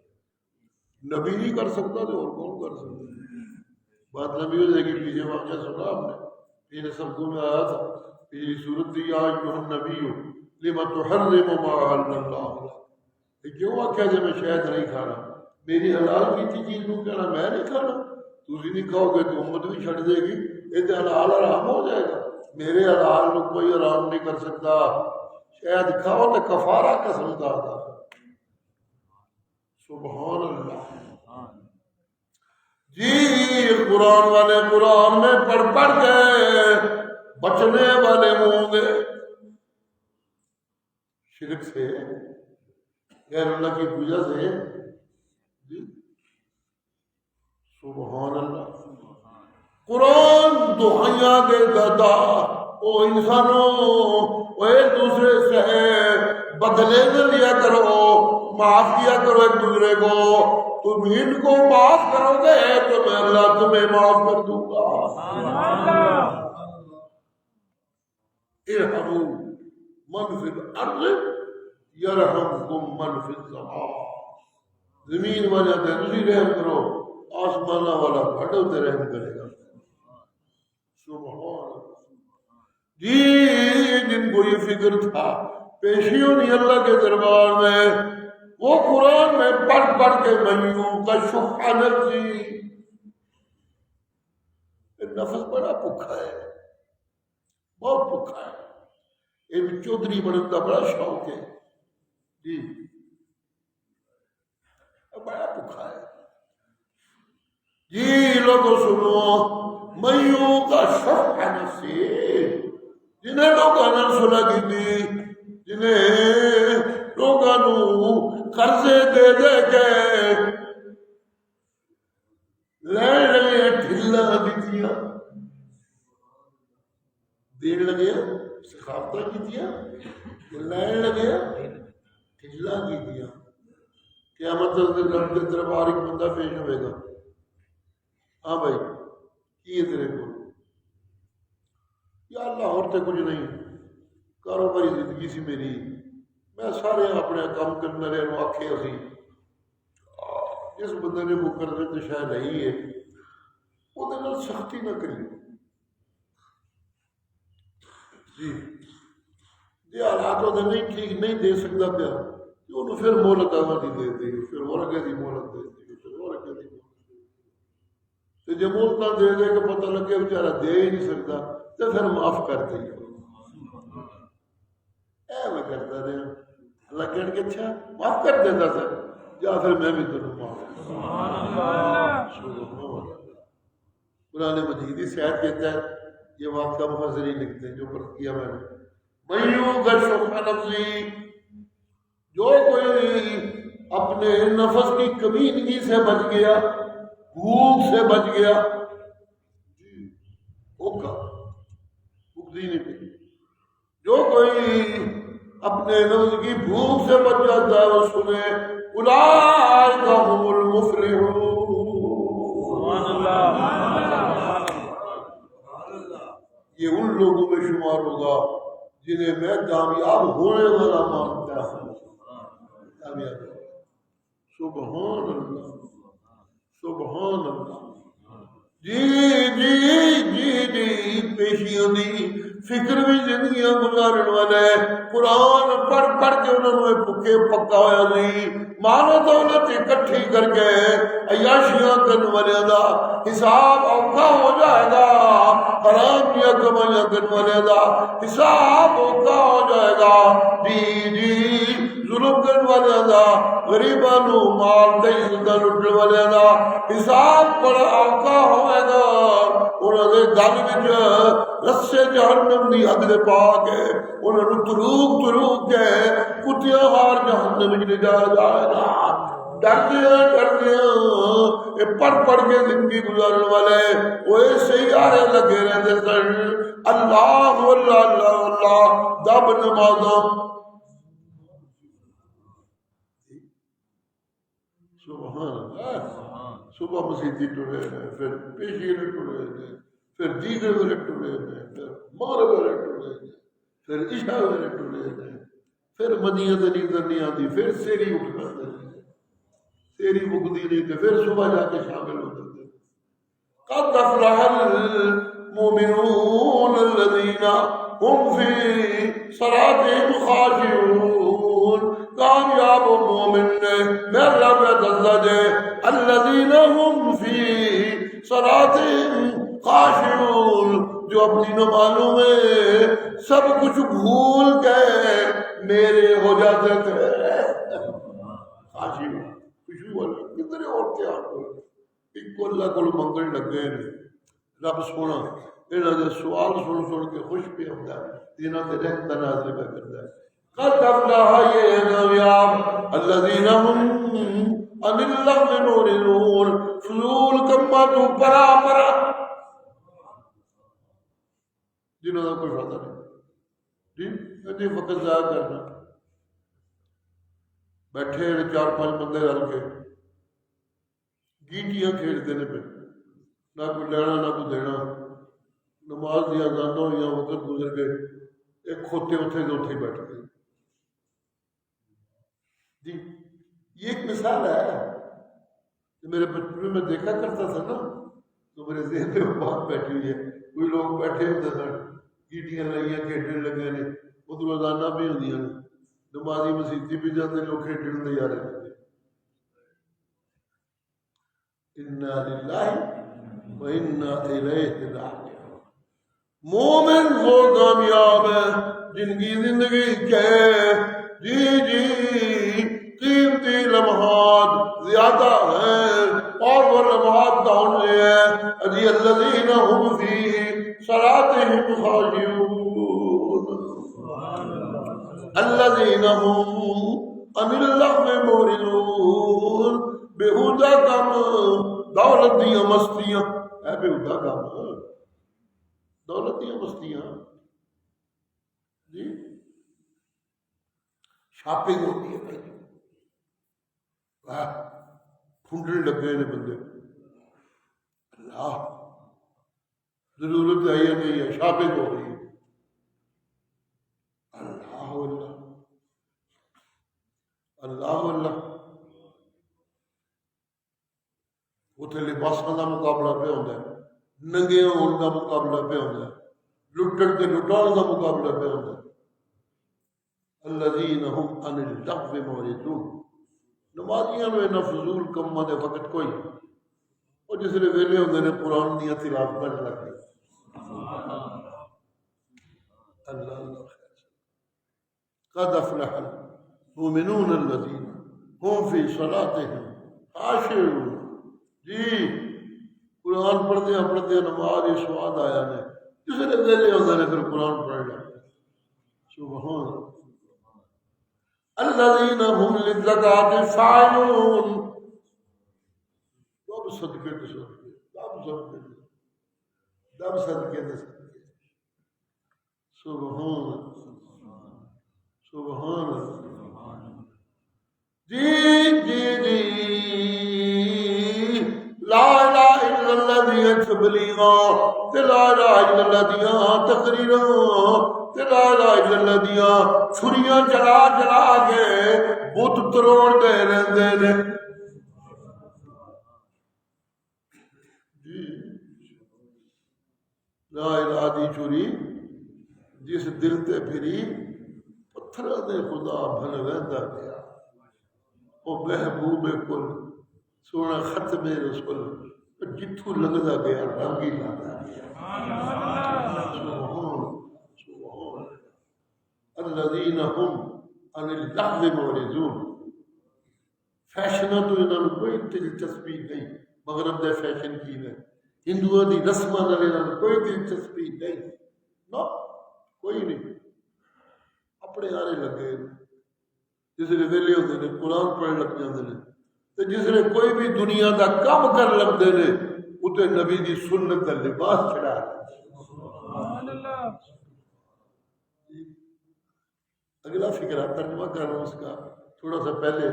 S1: نبی نہیں کر سکتا تو اور کون کر سکتا ہے؟ بات نبی ہو جائے گی، پیچھے واقعہ سنا آپ نے، پچھلے سبقوں میں آیا تھا، پچھلی صورت تھی یا ایھا النبی لما تحرم ما احل اللہ لک، کیوں آخیا جب میں شہد نہیں کھانا، میری حلال کی تھی چیز کو کہنا میں نہیں کھانا، تسی نہیں کھاؤ گے تو امت بھی چھڑ دے گی، یہ تو حلال حرام ہو جائے گا، میرے حلال کو کوئی حرام نہیں کر سکتا، شہد کھاؤ تو کفارہ قسم کا تھا۔ سبحان اللہ، جی قرآن والے قرآن میں پڑھ پڑھ کے بچنے والے ہوں گے شرک سے، غیر اللہ کی پوجا سے۔ جی سبحان اللہ، قرآن دہائیاں دے گا او انسانوں وہ ایک دوسرے سے بدلے نہ لیا کرو، معاف کیا کرو ایک دوسرے کو، تم ان کو معاف کرو گے تو میں اللہ تمہیں معاف کر دوں گا۔ ارحموا من فی الارض یرحمکم من فی السماء، زمین والے تے تسی رحم کرو، آسمان والا بھٹو تے رحم کرے گا۔ سبحان اللہ، جی جن کو یہ فکر تھا پیشی ہونی اللہ کے دربار میں، وہ قرآن میں پڑھ پڑھ کے میوں کا شح نفسی، نفس بڑا بھوکا ہے، بہت بھوکا ہے، ایک چودھری بننے کا بڑا شوق ہے، جی بڑا بھوکا ہے۔ جی لوگوں سنو، میوں کا شح نفسی، جنہیں لوگوں نے سنا کی تھی، جنہیں لوگوں نے قرضے دے دے کے لین لگے ڈھلا دیتیاں، دین لگے سخاوتہ کیتیاں، لین لگے ڈھلا کیتیاں، قیامت رب کے دربار ایک بندہ پیش ہوئے گا، ہاں بھائی کی ہے تیرے کو؟ یا اللہ اور تے کچھ نہیں، کاروباری زندگی سی میری، میں سارے اپنے کام کرنے رہے آکھے اسی، جس بندے نے وہ کرنے تو شاید نہیں ہے وہ سختی نہ کری، جی جی حالات وہ نہیں ٹھیک نہیں دے سکتا پیا، انہوں پھر مہلت آواں دی دے دی، پھر اور اگے دی مہلت دے دی، پھر اور اگے دی مہلت دے دی، جب مہلت دے دے کہ پتہ لگے بیچارہ دے ہی نہیں سکتا تو پھر معاف کر دیں، اے میں کرتا رہا اللہ کہنے کہ اچھا معاف کر دیتا سر، یا پھر میں بھی کروں معاف۔
S3: سبحان اللہ
S1: قرآن مجید اس آیت کے تحت یہ واقعہ مفسرین لکھتے ہیں جو پر کیا میں نے، من یوق شح نفسہ، جو کوئی اپنے نفس کی کمینگی سے بچ گیا، بھوک سے بچ گیا، جو کوئی اپنے نفس کی بھوک سے بچ جاتا ہے وہ سنے اولئک هم المفلحون، یہ ان لوگوں میں شمار ہوگا جنہیں میں کامیاب ہونے والا مانتا ہوں۔ کامیاب سبحان اللہ سبحان اللہ۔ جی جی جی جی پیشیاں دی فکر بھی زندگیاں گزارن والے قرآن پڑھ پڑھ کے انہوں نے بھکے پکا ہوا سی، مالو دولت اکٹھی کر کے عیاشیاں کرنے والے دا حساب اوکھا ہو جائے گا، حرام دیا کمائیاں کرنے والے دا حساب اوکھا ہو جائے گا۔ جی جی ظلم کرنے والے دا، غریباں نو مال تے عزت لٹنے والے دا حساب بڑا اوکھا ہوئے گا۔ انہوں نے گل وچ رسے جہنم دی اگ پا کے انہوں نے تروک تروک کے کتیاں ہار جہنم وچ لے جایا جائے گا۔ ڈردیاں ڈردیاں پڑھ پڑھ کے زندگی گزارنے والے وہ ایسے ہی آرے لگے رہتے سن، اللہ اللہ اللہ اللہ دب نمازاں سبحان اللہ، صبح مسیحی ٹرے ہیں، پھر پیشی ٹرے ہیں، پھر دیگر والے ٹرے ہیں، پھر مغرب والے ٹرے ہیں، پھر عشاء والے ٹرے ہیں، پھر مدینہ نیندر نہیں آتی، پھر سیری اٹھ کرتے ہیں، سیری مکتی نہیں تھے، پھر صبح جا کے شامل ہو جاتے ہیں۔ قد افلح المؤمنون الذین هم فی صلاتهم خاشعون، کامیاب مومن نے میرا رب دلجے الذین هم فی صلاتهم خاشعون، جو اپنی نمازوں میں سب کچھ بھول گئے میرے ہو جاتے تھے۔ خاشعون خوشبو والی کتنے عورتیں آپ کو ایک اللہ کو منگل لگے نے، رب سونا انہاں دے سوال سن سن کے خوش پہ ہوتا ہے، انہاں دے رحمت نازل پہ کرتا ہے۔ قد افلح یہ کامیاب الذین هم عن اللغو معرضون، فضول کما تو پرا پرا جنہوں کا کوئی فائدہ نہیں، جی ایسے وقت ضائع کرنا۔ بیٹھے چار پانچ بندے رل کے گیٹیاں کھیلتے نے پہ، نہ کوئی لینا نہ کوئی دینا، نماز دی اذان ہوئی وقت گزر گئے، ایک کھوتے اتھے دے اتھے بیٹھ گئے۔ جی یہ ایک مثال ہے، میرے بچپن میں دیکھا کرتا تھا نا تو میرے ذہن میں وہ بات بیٹھی ہوئی ہے، کوئی لوگ بیٹھے ہوتے سن گیٹیاں لائیاں کھیڈنے لگے نے، ادھر اذاناں بھی ہوندیاں نے، نمازی مسیتی بھی جاتے نے، وہ کھیڈنے تیار ہیں۔ انا للہ و انا الیہ راجعون۔ مومن وہ کامیاب ہے جن کی زندگی کے جی جی قیمتی لمحات زیادہ ہیں، اور وہ لمحات کون سے ہیں؟ اجی الذین هم فی صلاتهم خاشعون، الذین هم عن اللغو معرضون۔ بےہودہ کام دولت دیاں مستیاں ہے، بےہودہ کام دولت دیاں مستیاں جی، شاپنگ ہوتی ہے بھائی، پھنڈنے لگے نے بندے، اللہ ضرورت ہے یا نہیں ہے، شاپنگ ہو رہی ہے، اللہ اللہ اللہ اللہ۔ اتنے لباساں کا مقابلہ پہ ہوتا ہے، ننگے ہونے کا مقابلہ پہ ہوتا ہے، لٹن کے لٹاؤ کا مقابلہ پہ ہوتا ہے۔ الذین هم عن اللغو معرضون، نمازیاں میں نہ فضول کماں دے وقت کوئی، اور جس نے ویلے ہوندے نے قرآن دیاں تلاوتاں لگ گئی۔ اللہ اللہ خیر۔ قد افلح المؤمنون الذین ہم فی صلاتہم خاشعون۔ جی قرآن پڑھتے نماز سواد آیا نے جس نے ویلے ہوندے نے پھر قرآن پڑھ لیتے۔ سبحان الذین هم للزکاة فاعلون۔ دب صدقے دے صدقے، دب صدقے دے صدقے۔ سبحان سبحان جی جی جی لا الہ الا اللہ دیا تبلیغاں تے لا الہ الا اللہ دیا تقریراں تے لا الہ الا اللہ دیا چھریاں چلا چلا کے بت تروڑ دے رہندے نے۔ جی لا الہ دی چھری جس دل تے پھری پتھراں دے خدا بھن ویندا گیا، او محبوب کل سونا ختم رسول جتھوں لگدا گیا رنگ ہی لاتا گیا۔ سبحان سبحان الذین هم عن اللغو معرضون۔ فیشناں تو انہاں نوں کوئی دلچسپی نہیں، مغرب دے فیشن کی نے، ہندوؤں دی رسماں نال انہاں نوں کوئی دلچسپی نہیں، نہ کوئی نہیں، اپنے آرے لگے جس نے ویلے ہوندے نے قرآن پڑھ لگ جاندے نے، تے جس نے کوئی بھی دنیا دا کام کر لگدے نے اتے نبی دی سنت دا لباس چڑھا
S3: سبحان اللہ۔
S1: اگلا فکرہ ترجمہ کر رہا ہوں اس کا تھوڑا سا پہلے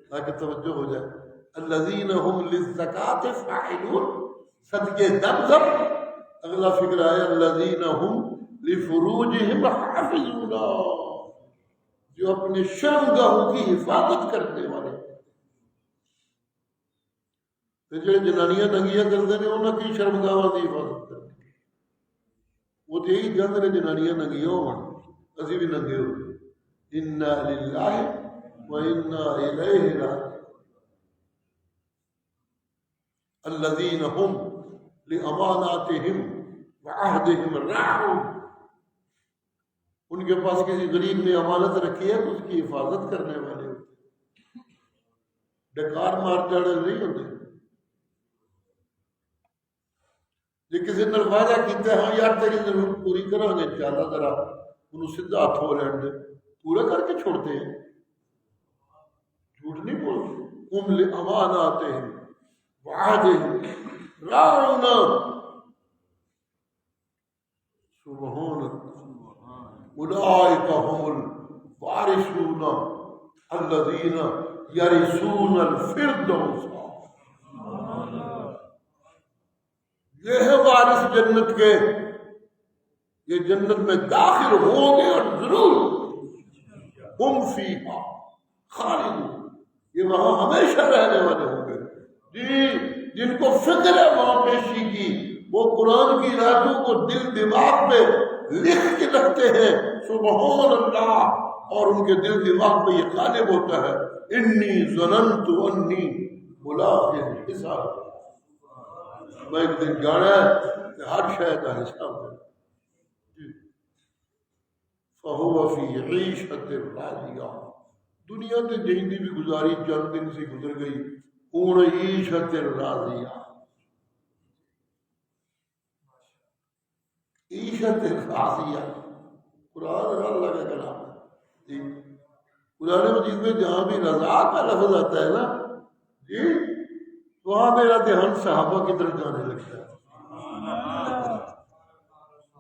S1: تاکہ توجہ ہو جائے۔ الذین هم للزکاة فاعلون، صدقے دم دم۔ اگلا فکرہ ہے الذین هم لفروجہم حافظون، جو اپنے شرمگاہوں کی حفاظت کرنے والے۔ تے جڑے جنانیاں ننگیاں کرتے ہیں انہاں کی شرمگاہاں دی حفاظت کرتے، وہ تو یہی چاہتے ہیں جنانیاں ننگیاں ہون، اسی بھی ننگے ہو۔ انا للہ و انا الیہ راجعون۔ الذین هم لاماناتہم وعہدہم راعون، ان کے پاس کسی غریب نے امانت رکھی ہے تو اس کی حفاظت کرنے والے ہوتے، ڈکار مار جانے نہیں ہوتے۔ جی کسی نے وعدہ کیتا ہے ہاں یار تیری ضرورت پوری کریں گے، زیادہ ذرا انہوں سیدھا ہاتھ ہو لین دے، پورا کر کے چھوڑتے ہیں، جھوٹ نہیں بولتے۔ ہم لاماناتہم وعہدہم راعون۔ سبحان اولئک هم الوارثون الذین یرثون الفردوس۔ یہ ہے وارث جنت کے، یہ جنت میں داخل ہوں گے اور ضرور ہم فیہا خالدون، یہ وہاں ہمیشہ رہنے والے ہوں گے۔ جی جن کو فکر ہے وہاں پیشی کی، وہ قرآن کی راتوں کو دل دماغ پہ لکھ کے رکھتے ہیں، سبحان اللہ، اور ان کے دل دماغ پہ یہ غالب ہوتا ہے، انی ظننت انی ملاق حساب، میں ایک دن جانا ہے کہ ہر شے کا حساب ہے۔ فہو فی عیشۃ راضیہ، دنیا تے جہندی بھی گزاری چند دن سے گزر گئی، ہن عیشۃ راضیہ، عیشت راضیہ۔ قرآن اللہ کا کلام ہے جی، قرآن مجید میں جہاں بھی رضا کا لفظ آتا ہے نا جی، وہاں میرا دھیان صحابہ کی طرف جانے لگتا ہے۔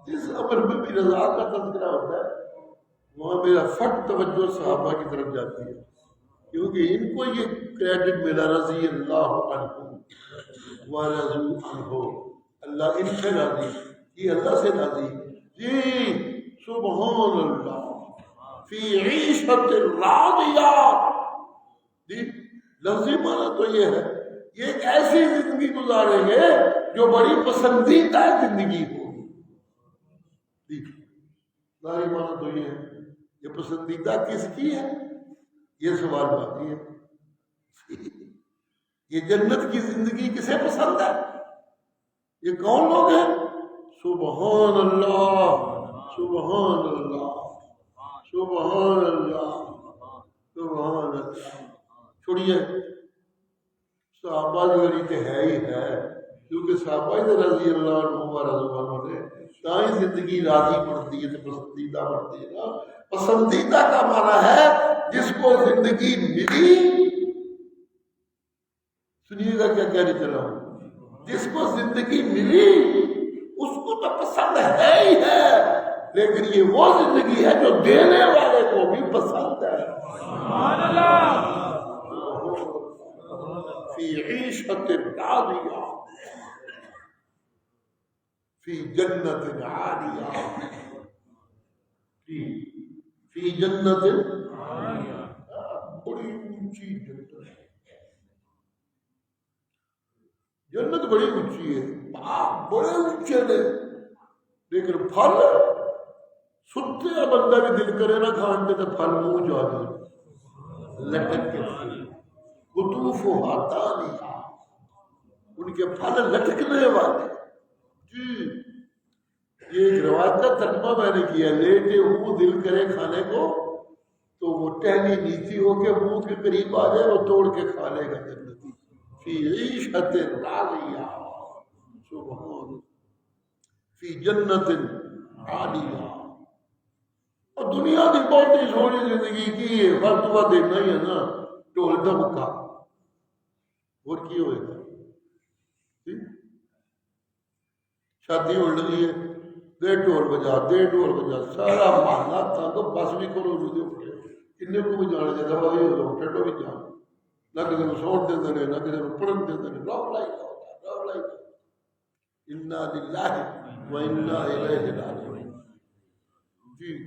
S1: جس امر میں بھی رضا کا تذکرہ ہوتا ہے وہاں میرا فٹ توجہ صحابہ کی طرف جاتی ہے، کیونکہ ان کو یہ کریڈٹ ملا رضی اللہ عنہ ورضوا عنہ، اللہ ان سے راضی، یہ اللہ سے راضی۔ جی سبحان اللہ، فی عیشت راضیہ، جی لفظی معنی تو یہ ہے یہ ایک ایسی زندگی گزاریں گے جو بڑی پسندیدہ زندگی ہوگی۔ جی ظاہری معنی تو یہ ہے، یہ پسندیدہ کس کی ہے یہ سوال باقی ہے۔ یہ جنت کی زندگی کسے پسند ہے؟ یہ کون لوگ ہیں؟ سبحان اللہ سبحان اللہ سبحان اللہ سبحان اللہ۔ چھوڑیے صحابہ کی گلی تے ہے ہی ہے، کیونکہ صحابہ ہی رضی اللہ عنہ و رضوانہ نے تاں زندگی راضی بنتی ہے تو پسندیدہ بنتی ہے نا۔ پسندیدہ کا معنی ہے جس کو زندگی ملی، سنیے گا کیا کہنے چلا ہوں، جس کو زندگی ملی اس کو تو پسند ہے ہی ہے، لیکن یہ وہ زندگی ہے جو دینے والے کو بھی پسند ہے۔
S3: سبحان اللہ۔
S1: فی عیشۃ راضیہ فی جنت عالیہ، فی جنت بڑی اونچی جنت ہے، جنت بڑی اونچی ہے، باغ بڑے اونچے نے، لیکن پھل ستے بندہ بھی دل کرے نہ کھان کے تو پھل منہ جا دے لٹک کے، قطوفھا دانیہ، ان کے پھل لٹکنے والے۔ جی یہ ایک روایت کا ترجمہ میں نے کیا، لیٹے منہ دل کرے کھانے کو تو وہ ٹہنی نیچی ہو کے منہ کے قریب آ جائے، وہ توڑ کے کھا لے گا جنتی۔ فی عیشۃ راضیہ، سبحان، فی جنت عالیہ۔ اور دنیا کی بہت ہی سونی زندگی کی ہے، فرتوا دینا ہی ہے نا، ڈھول ڈھمکا، اور کی ہوئے گا؟ شادی ہو لگی ہے، دے ڈھول بجا، دے ڈھول بجا، سارا محلہ تھا بس بھی کرو جو اٹھے، انہیں کو بھی جانے دے دوا ہی ہو ٹھنڈو بھی جان، نہ کسی کو سوٹ دے دے، نہ کسی کو پڑھن دے دے، رو لائی رو لائی، انا للہ و انا الیہ راجعون۔ جی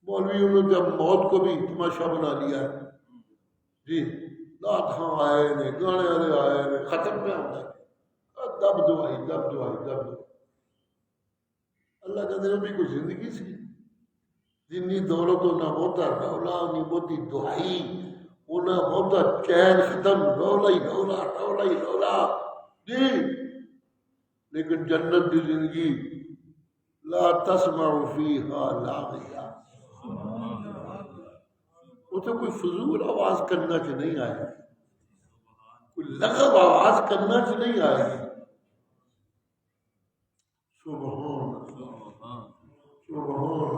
S1: مولویوں نے جب موت کو بھی تماشا بنا لیا ہے، جی نعتاں آئے نے، گانے والے آئے نے، ختم پہ ہوتا ہے، دب دعائی دب دعائی دب دعائی۔ اللہ کہتے ہیں بھی کوئی زندگی سی، جنی دولت نہ ہوتا رولا، نی موتی دعائی، نہ ہوتا چین ختم، رولا ہی رولا، رولا ہی رولا۔ جی لیکن جنت کی زندگی لا تسمع فیہا لاغیہ، وہ تو کوئی فضول آواز کرنا چ نہیں آئے، کوئی لغو آواز کرنا چ نہیں آئے گی۔ سبحان سبحان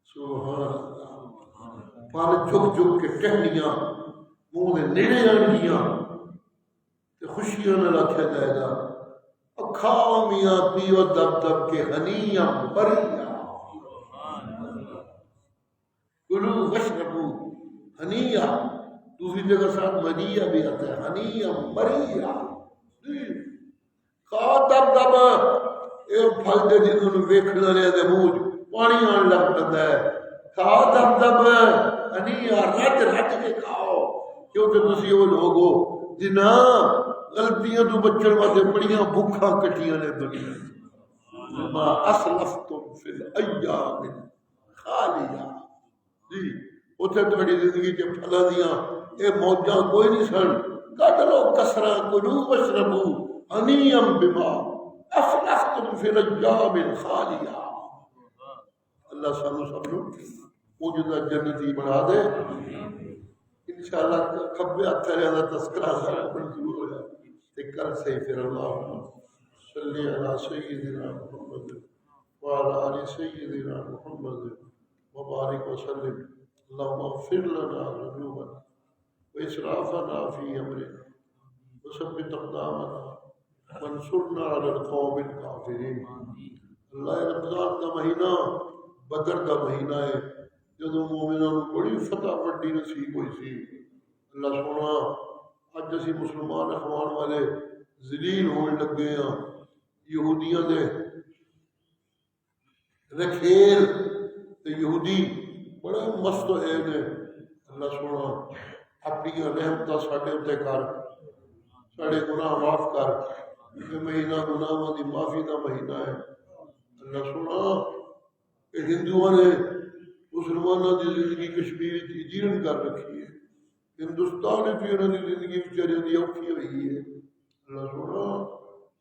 S1: سبحان، پل جھک جھک کے ٹہنیاں منہ دے نیڑے آن گیاں تے خوشیاں نال آکھیا جائے گا کھاؤ میاں پیو دب دب کے ہنیاں مریاں، کلو واشربو ہنیاں، دوسری جگہ ساتھ مریہ بھی آتا ہے، ہنیاں مریہ، کھا دب دب، یہ پھل دے جنہوں ویکھن والے دے منہ پانی آن لگ پتا ہے، کھا دب دب ہنیاں، رج رج کے کھاؤ، کیونکہ تسی وہ لوگ ہو جنہاں غلطیاں تو بچن واسطے بڑیاں بھوکاں کٹیاں نے دنیا، ما اسلفتم فی الایام الخالیہ۔ جی اتنے تھوڑی زندگی کے پھلاں دیاں یہ موجاں کوئی نہیں سن، کٹ لو کسراں، کلو واشربو ہنیاں بما اسلفتم فی الایام الخالیہ۔ اللہ سانو سب نو موجودہ جنتی بنا دے انشاءاللہ۔ کھبے ہاتھ کا تذکرہ سارا منظور ہو جائے تے کل سے پھر اللہم صلی علی سیدنا محمد وعلی آل سیدنا محمد وبارک وسلم۔ اللہم اغفر لنا ذنوبنا واسرافنا فی امرنا وثبت اقدامنا وانصرنا علی القوم الکافرین۔ اللہ رمضان کا مہینہ بدر کا مہینہ ہے، جدوں مومنوں کو بڑی فتح بڑی نصیب ہوئی سی۔ اللہ سونا اج اسی مسلمان اخوان والے ذلیل ہون لگے ہاں، یہودیاں دے رکھیل تے یہودی بڑے مست ہوئے نے۔ اللہ سونا اپنی رحمتہ ساڈے تے کر، ساڈے گناہ معاف کر، یہ مہینہ گناہاں دی معافی دا مہینہ ہے۔ اللہ سونا کہ ہندوؤں نے مسلمانوں کی زندگی کشمیر جیرن کر رکھی ہے، ہندوستان بھی انہوں نے زندگی بچارے دی اوکھی ہوئی ہے۔ اللہ سونا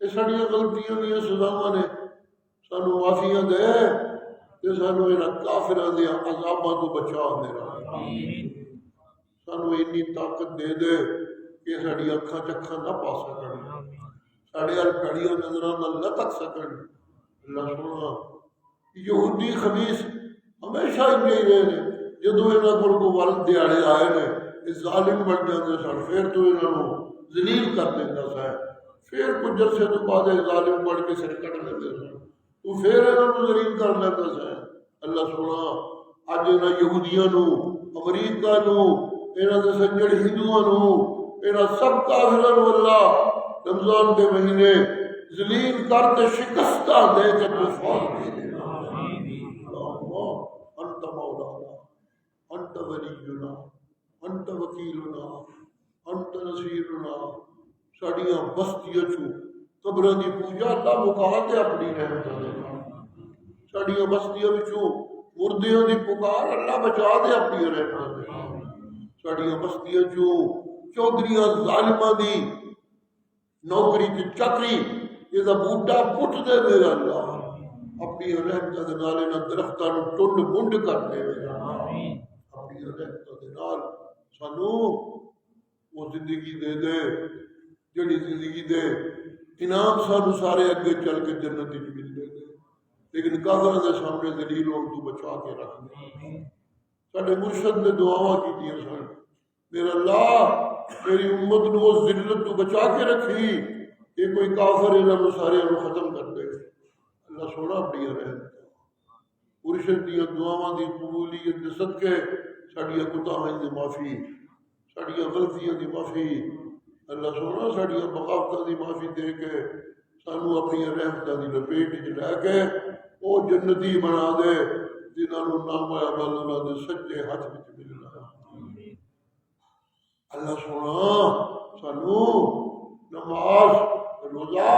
S1: یہ ساڑیاں غلطیاں دیا سزاواں نے، سانو معافیاں دے تے سانو انہاں کافراں دے عذاباں تو بچا میرا۔ سانو اینی طاقت دے دے کہ ساری اکھاں چکھاں نہ پا سکن، ساڑے ال کھڑیاں نظراں نال نہ تک سکن۔ اللہ سونا یہودی خبیث ہمیشہ انجے ہی رہے نے، جدوں انہاں کول کو ول دیاڑے آئے نے یہ ظالم بن جاندے سن، پھر تو انہاں نوں ذلیل کر دیندا سا، پھر کچھ عرصے تو بعد ظالم بن کے سر کٹ لیندے سن، تو پھر انہاں نوں ذلیل کر لیندا سا۔ اللہ سونا اج انہاں یہودیاں نوں، امریکہ نوں، انہاں دے سجڑ ہندوؤں نوں، انہاں سب کافراں نوں اللہ رمضان کے مہینے ذلیل کر کے شکستہ دے کے طوفان دے دینا۔ اللہم انت مولانا انت ولینا انت وکیلنا انت نصیرنا۔ ساڑیاں بستیاں چوں قبراں دی پوجا اللہ مکا دے اپنی رحمت دے نال، ساڑیاں بستیاں وچوں مردیاں دی پکار اللہ بچا دے اپنی رحمت دے نال، ساڑیاں بستیاں چوں چودھریاں ظالماں دی نوکری تے چکری یہ بوٹا پٹ دے میرا اللہ، اپنی رحمت دے نال انہاں درختاں نوں ٹنڈ منڈ کر دے میرا اللہ، اپنی رحمت دے نال سانو وہ زندگی دے دے جڑی زندگی دے انعام سانو سارے اگے چل کے جنت وچ ملدے نے، لیکن کافراں دے سامنے ذلیل ہون تو بچا کے رکھ دے۔ ساڈے مرشد نے دعاواں کیتیاں سن، میرا اللہ میری امت نو ذلت تو بچا کے رکھی کہ کوئی کافر انہاں نوں سارے نوں ختم کر دے۔ اللہ سونا اپنی رحمت مرشد دیاں دعاواں دی قبولیت دے صدقے ساڈیاں کوتاہیاں دی معافی، ساڈیاں غلطیاں دی معافی، اللہ سونا ساڈیاں بغاوتاں دی معافی دے کے سانو اپنی رحمتاں دی لپیٹ وچ لے کے او جنتی بنا دے جنہاں نوں نام عمل انہاں دے سچے ہاتھ وچ ملنا۔ اللہ سونا سانو نماز روزہ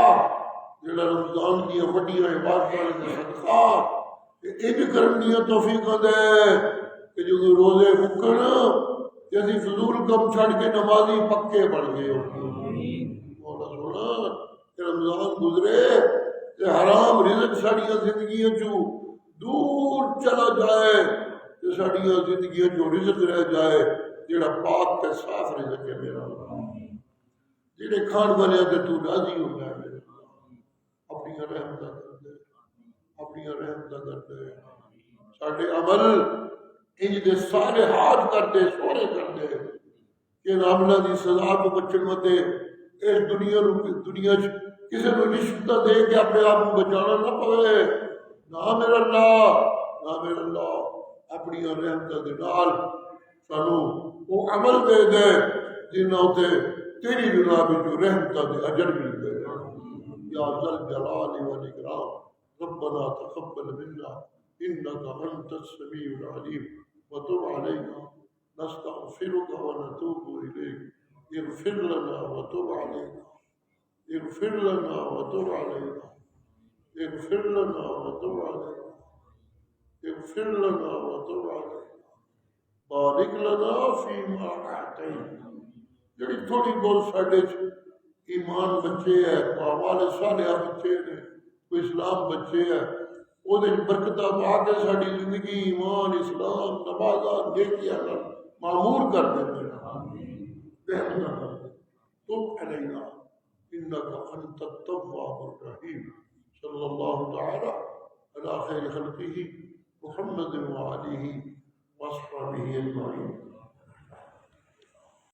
S1: جڑا رمضان کی وڈیاں عبادتاں دے صدقہ انج کرن دیاں توفیقاں دے کہ جو روزے مکن تے اسی فضول کم چھڑ کے نمازی پکے بن گئے ہو۔ مولا سونا رمضان گزرے تے حرام رزق ساڈیاں زندگیاں چوں دور چلا جائے تے ساڈیاں زندگیاں چوں رزق رہ جائے جڑا پاک تے صاف رزق ہے میرا اللہ، جڑے کھان والے تے تو راضی ہو جائے میرے اللہ، اپنی رحمت کر دے، اپنی رحمت کر دے، ساڈے عمل انج دے صالحات کر دے، سونے کر دے کہ عملاں دی سزا تو بچن متے اس دنیا چ کسی نو رشوت دے کے اپنے آپ کو بچانا نہ پوے۔ نہ میرا اللہ، نہ میرا اللہ، اپنی رحمت دے نال سانو وہ عمل دے دے جنہاں تے تیری جناب جو رحمت دے اجر مل دے۔ یا ذل جلال والاکرام ربنا تقبل منا انك انت السميع العليم وتب علينا نستغفرك ونتوب اليك اغفر لنا وتب علينا اغفر لنا وتب علينا اغفر لنا وتب علينا اغفر لنا وتب علينا بارک لنا فیما اعطینا۔ جڑی تھوڑی بہت ساڈے ایمان بچے ہے، اعمال صالحہ بچے نے، کوئی اسلام بچے ہے، وہ برکتاں پا کے ساڈی زندگی ایمان اسلام نمازاں نیکیاں نال معمور کر دے میرا رحمت کر دے۔ تب علینا انک انت التواب الرحیم۔ صلی اللہ تعالی علی خیر خلقہ محمد وآلہ وصحبہ اجمعین۔